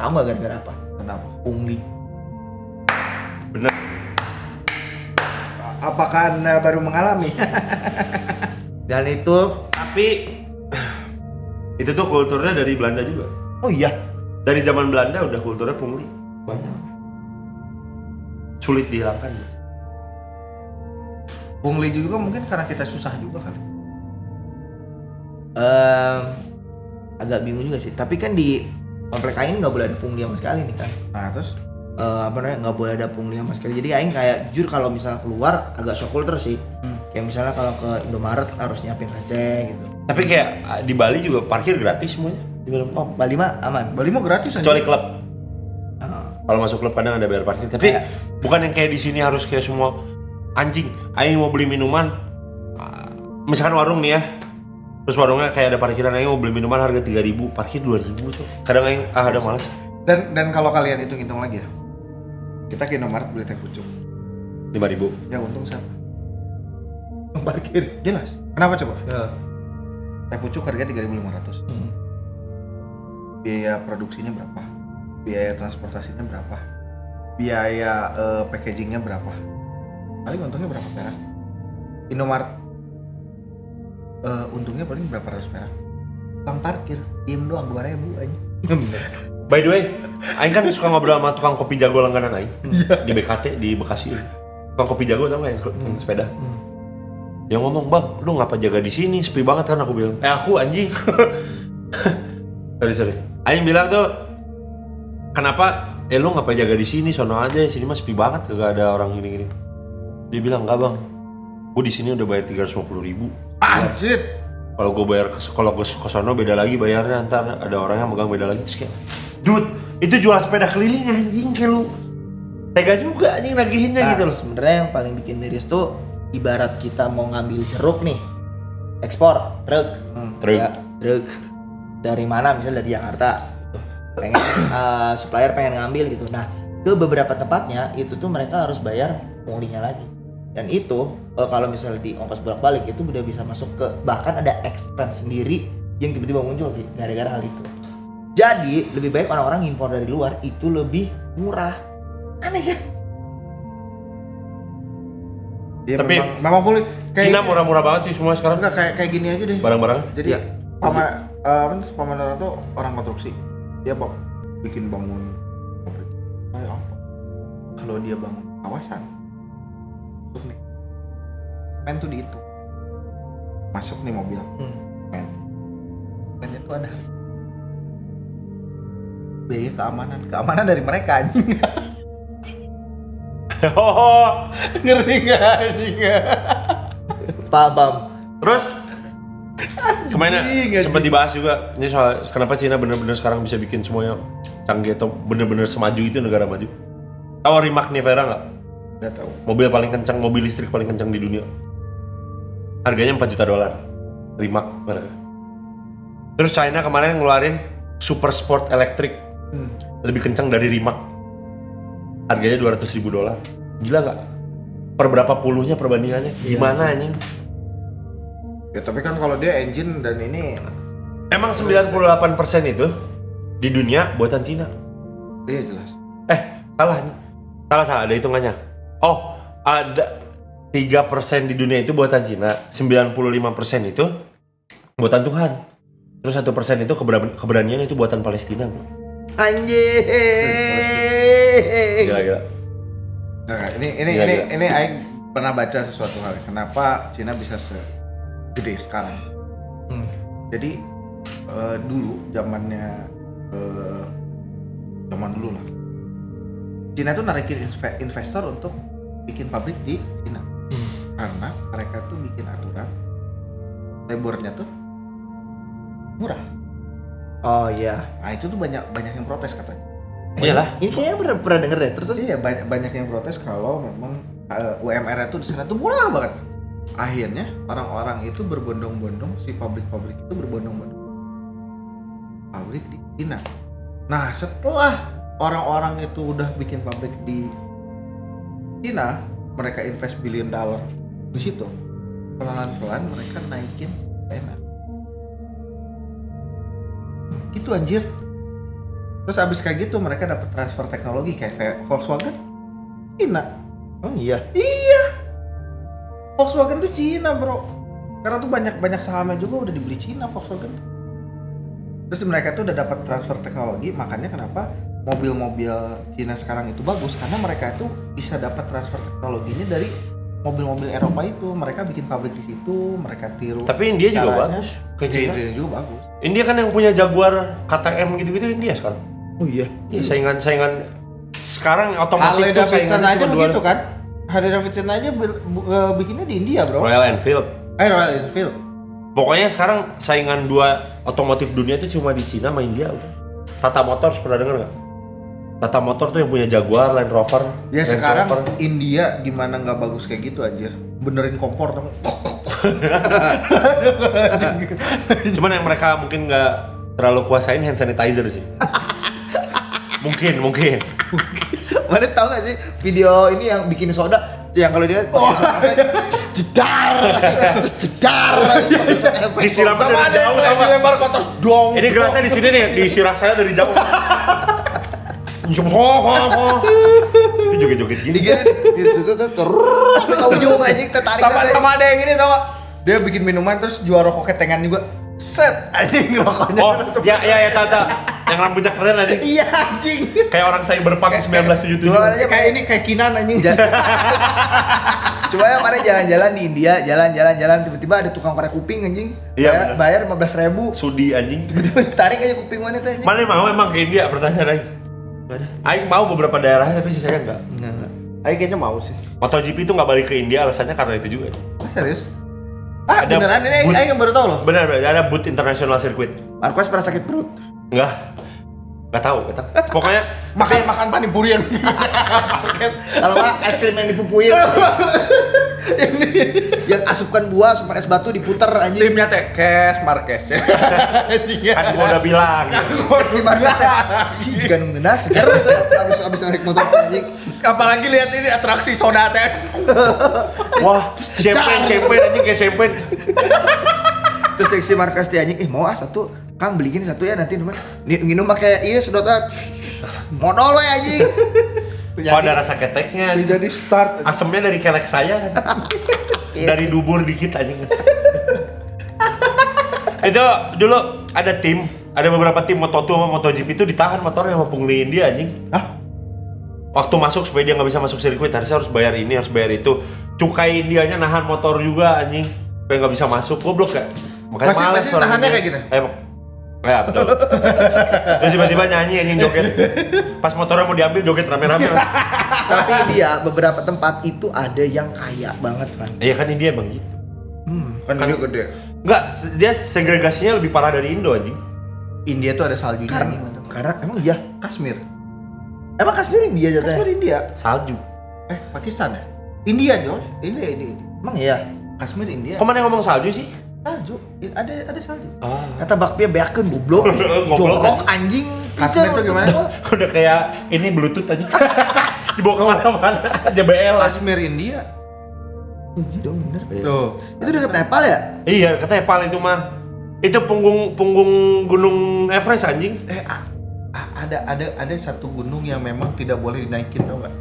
Tahu nggak gara-gara apa? Kenapa? Pungli. Bener. Apakah Anda baru mengalami? Dan itu, Tapi itu tuh kulturnya dari Belanda juga. oh iya, Dari zaman Belanda udah kulturnya pungli. Banyak. Sulit dihilangkan. Pungli juga mungkin karena kita susah juga kali. agak bingung juga sih. Tapi kan di komplek Aing nggak boleh ada pungli sama sekali nih kan. Nah terus? Nggak boleh ada pungli sama sekali. Jadi Aing kayak jujur kalau misalnya keluar agak shock culture sih. Kayak misalnya kalau ke Indomaret harus nyiapin receh gitu. Tapi kayak di Bali juga parkir gratis semuanya. Oh, Bali mah aman. Bali mau gratis aja. Kecuali klub. Ah. Kalau masuk klub kadang ada bayar parkir. Tapi Kayak- bukan yang kayak di sini harus kayak semua anjing. Aing mau beli minuman, misalkan warung nih ya. Terus warungnya kayak ada parkiran, Aing mau beli minuman harga 3.000, parkir 2.000 tuh. Kadang Aing ada malas. Dan kalau kalian hitung-hitung lagi ya, kita ke Indomaret beli teh pucuk. 5.000. Yang untung siapa? Parkir. Jelas. Kenapa coba? Ya. Teh pucuk harga 3.500. Biaya produksinya berapa? Biaya transportasinya berapa? Biaya packagingnya berapa? Paling untungnya berapa perak? Indomaret untungnya paling berapa ratus perak? Tukang parkir, diem doang 2.000 aja. By the way, Aing kan suka ngobrol sama tukang kopi jago langganan Aing di BKT di Bekasi. Tukang kopi jago tau nggak yang sepeda? Dia ngomong, "Bang, lu ngapa jaga di sini? Sepi banget kan?" Aku bilang, aku anjing." Sorry. Aing bilang tuh, "Kenapa? Lu ngapa jaga di sini? Sono aja, sini mah sepi banget, gak ada orang gini-gini." Dia bilang, "Enggak, Bang. Gua di sini udah bayar 350.000." Anjir. Kalau gue bayar kalau gue ke sono beda lagi bayarnya, ntar ada orang yang megang beda lagi. Terus kayak, dude, itu jual sepeda keliling anjing, kayak lu tega juga anjing nagihinnya gitu loh. Sebenarnya yang paling bikin miris tuh ibarat kita mau ngambil jeruk nih, ekspor truk, Truk. Ya, truk dari mana, misalnya dari Jakarta, pengen supplier pengen ngambil gitu. Nah, ke beberapa tempatnya itu tuh mereka harus bayar punglinya lagi. Dan itu kalau misalnya di ongkos bolak-balik itu udah bisa masuk ke, bahkan ada expense sendiri yang tiba-tiba muncul sih gara-gara hal itu. Jadi lebih baik orang-orang impor dari luar itu lebih murah. Aneh kan? Ya, Tapi memang boleh. Cina murah-murah banget sih semua sekarang. Enggak kayak gini aja deh. Barang-barang. Jadi Ya. paman orang tuh orang konstruksi. Dia bikin bangun pabrik. Kayak apa? Kalau dia bangun kawasan, masuk nih. Semen tuh dihitung. Masuk nih mobil. Semen. Semennya tuh ada biaya keamanan dari mereka anjing. Oh, Ngerti nggak anjing? Paham. terus kemana? Anjing. Sempat dibahas juga. Ini soal kenapa Cina bener-bener sekarang bisa bikin semuanya canggih atau bener-bener semaju itu negara maju. Tahu Rimac Nevera nggak? Nggak tahu. Mobil paling kencang, mobil listrik paling kencang di dunia. Harganya $4 juta. Rimac mereka. Terus China kemarin ngeluarin Super Sport Electric lebih kencang dari Rimac. Harganya $200.000. Gila nggak? Per berapa puluhnya perbandingannya? Gimana anjing? Ya tapi kan kalau dia engine dan ini Emang 98% itu di dunia buatan Cina. iya jelas. Salah ada hitungannya. Oh, ada 3% di dunia itu buatan Cina, 95% itu buatan Tuhan. Terus 1% itu keberanian itu buatan Palestina, bro. Anjing. Gila. Nah, Gila. ini Aing pernah baca sesuatu hal. Kenapa Cina bisa segede sekarang? Jadi dulu zaman dulu lah. Cina tuh narikin investor untuk bikin pabrik di Cina. Karena mereka tuh bikin aturan labornya tuh murah. Oh iya. Nah itu tuh banyak yang protes katanya. Iyalah. Ini kayaknya pernah denger deh. Terus Iya banyak yang protes kalau memang UMR tuh di sana tuh murah banget. Akhirnya orang-orang itu berbondong-bondong, si pabrik-pabrik itu berbondong-bondong pabrik di Cina. Nah setelah orang-orang itu udah bikin pabrik di Cina, mereka invest $billion di situ. Pelan-pelan mereka naikin UMR. Gitu anjir. Terus abis kayak gitu mereka dapat transfer teknologi kayak Volkswagen Cina. oh iya. Volkswagen tuh Cina bro. Sekarang tuh banyak sahamnya juga udah dibeli Cina Volkswagen. Terus mereka tuh udah dapat transfer teknologi, makanya kenapa mobil-mobil Cina sekarang itu bagus karena mereka itu bisa dapat transfer teknologinya dari mobil-mobil Eropa itu. Mereka bikin pabrik di situ, mereka tiru. Tapi India juga caranya. bagus. Ke Cina. India juga bagus. India kan yang punya Jaguar KTM gitu-gitu India sekarang. Oh iya. Iya, saingan sekarang otomotif Harley tuh Davidson saingannya aja cuma begitu dua. kan? Harley Davidson aja bikinnya di India bro. Royal Enfield. Royal Enfield. Pokoknya sekarang saingan dua otomotif dunia itu cuma di Cina sama India udah. Tata Motors pernah denger nggak? Tata Motor tuh yang punya Jaguar, Land Rover. Ya Range sekarang Rover. India gimana nggak bagus kayak gitu anjir. Benerin kompor temen. Cuman yang mereka mungkin nggak terlalu kuasain hand sanitizer sih. mungkin. Mana tahu gak sih video ini yang bikin soda yang kalau dia jedar Disiramnya Sama dari ada jauh, yang tau nggak? dilempar ke atas dong. Ini gelasnya di sini nih, diisi rasanya dari jauh. Ini joget-joget gini. Tiga itu tuh terus ke ujung anjing tertarik. Sama ada yang ini tau gak? Dia bikin minuman terus jual rokok ketengan juga. Set anjing rokoknya. Oh, ya tahu. Yang rambutnya keren aja. Iya anjing. Kayak orang Cyberpunk 1977. Jual aja Kayak ini kayak Kinan anjing. Coba yang kemarin jalan-jalan di India, jalan tiba-tiba ada tukang korek kuping anjing. Iya, Bayar 15.000. Sudi anjing. Tiba-tiba tarik aja kuping wanita anjing. Mana mau emang ke India pertanyaan Aing? Gak ada. Aing mau beberapa daerahnya tapi sisanya enggak. Enggak. Ayo kayaknya mau sih. MotoGP itu nggak balik ke India alasannya karena itu juga. Serius? Ah, beneran ini boot- aing baru tahu loh. Bener, ada boot international circuit. Marquez pernah sakit perut. Nggak tahu. Pokoknya Makan panipuri yang Kalau nggak es krim yang dipupuin. Yang asupkan buah, asupkan es batu diputer anjing. timnya teh Marquez. kan gua udah bilang. Si Marquez si juga nungguin segar abis naik motor anjing. Apalagi lihat ini atraksi soda teh. Wah, champagne anjing kayak champagne. Terus si Marquez teh anjing, mau satu, Kang beliin satu ya nanti teman. Minum pakai iya sedotan. Modal we anjing. Oh, ada rasa keteknya. Jadi start. Asemnya dari kelek saya kan. Dari dubur dikit anjing. Itu dulu ada beberapa tim Moto2 sama MotoGP itu ditahan motornya sama pungli India anjing. Hah? Waktu masuk supaya dia nggak bisa masuk sirkuit harusnya harus bayar ini, harus bayar itu. Cukai Indianya nahan motor juga anjing. Supaya nggak bisa masuk, goblok gak? Makanya males Masih nahannya kayak gitu? Ya betul. Terus tiba-tiba nyanyi anjing joget. Pas motornya mau diambil joget rame-rame. Tapi dia beberapa tempat itu ada yang kaya banget, Van. Iya kan India emang gitu. Kan dia gede. Enggak, dia segregasinya lebih parah dari Indo anjing. India tuh ada saljunya Karena, nih, mantap. karena emang iya. Kashmir. Emang Kashmir India jatuhnya. Kashmir India. Salju. Pakistan ya? India, Josh. Ini. Emang iya. Kashmir India. Kok mana yang ngomong salju sih? Salju. Ada salju. Ah. Kata bakpia beakeun goblok. Goblok. Jorok anjing. Kashmir tuh gimana? Udah kayak ini bluetooth aja. Dibawa kemana-mana. JBL. Kashmir India. Iya dong bener. Tuh. Itu dekat Nepal ya? Iya, katanya Nepal itu mah. Itu punggung gunung Everest anjing. Ada satu gunung yang memang tidak boleh dinaikin, tau nggak?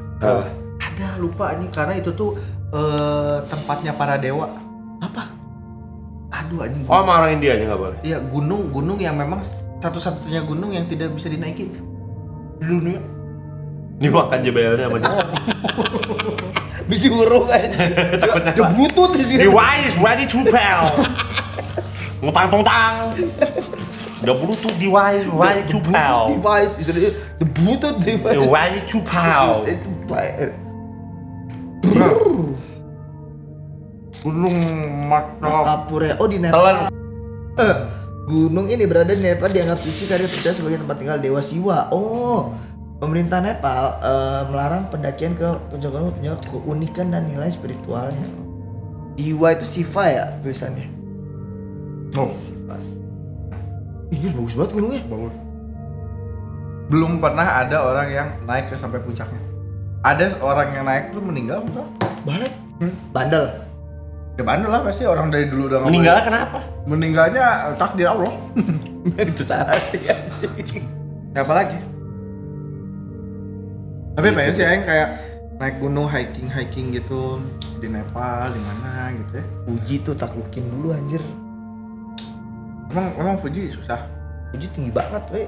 Ada, lupa anjing, karena itu tuh tempatnya para dewa. Apa? Aduh anjing. Oh, sama orang India aja nggak boleh. Iya, gunung yang memang satu-satunya gunung yang tidak bisa dinaikin di dunia. Dimakan JBL-nya sama dia. Bisi burung kan. Takutnya The butut di sini. The wine is ready to pal. Ngutang-ngutang. The bluetooth device ready to pal. Device istilahnya the butut device. The ready to pal. Itu baik. Gunung Matap. Kapure. Oh di Nepal. Telan. Gunung ini berada di Nepal dianggap suci karena dipercaya sebagai tempat tinggal dewa Siwa. Oh, pemerintah Nepal melarang pendakian ke puncak gunung punya keunikan dan nilai spiritualnya. Siwa itu Siva ya tulisannya. Oh, Ini bagus banget gunungnya. bagus. Belum pernah ada orang yang naik ke sampai puncaknya. Ada orang yang naik tuh meninggal, betul? Banget. Bandel. Ya bandel lah pasti, orang dari dulu udah nggak Meninggalnya boleh. kenapa? Meninggalnya takdir Allah. Itu salah sih. Siapa lagi? Tapi pengen sih Aing kayak naik gunung hiking gitu di Nepal, di mana gitu ya. Fuji tuh taklukin dulu anjir. Emang Fuji susah. Fuji tinggi banget, we.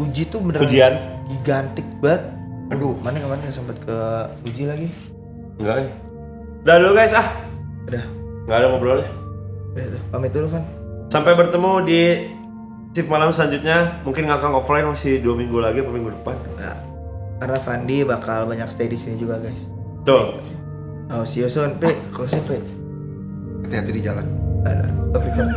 Fuji tuh beneran Pujian? gigantik banget. Aduh. Mana kemarin nggak sempat ke Fuji lagi? Enggak ya. Udah dulu guys Udah, Nggak ada ngobrolnya. udah tuh. Pamit dulu, Van. Sampai bertemu di shift malam selanjutnya. Mungkin ngakang offline masih 2 minggu lagi atau minggu depan. Nah, karena Fandi bakal banyak stay di sini juga, guys. Tuh. Oh, see you soon, Pe. Close Pe. Hati-hati di jalan. Ada. Stop record.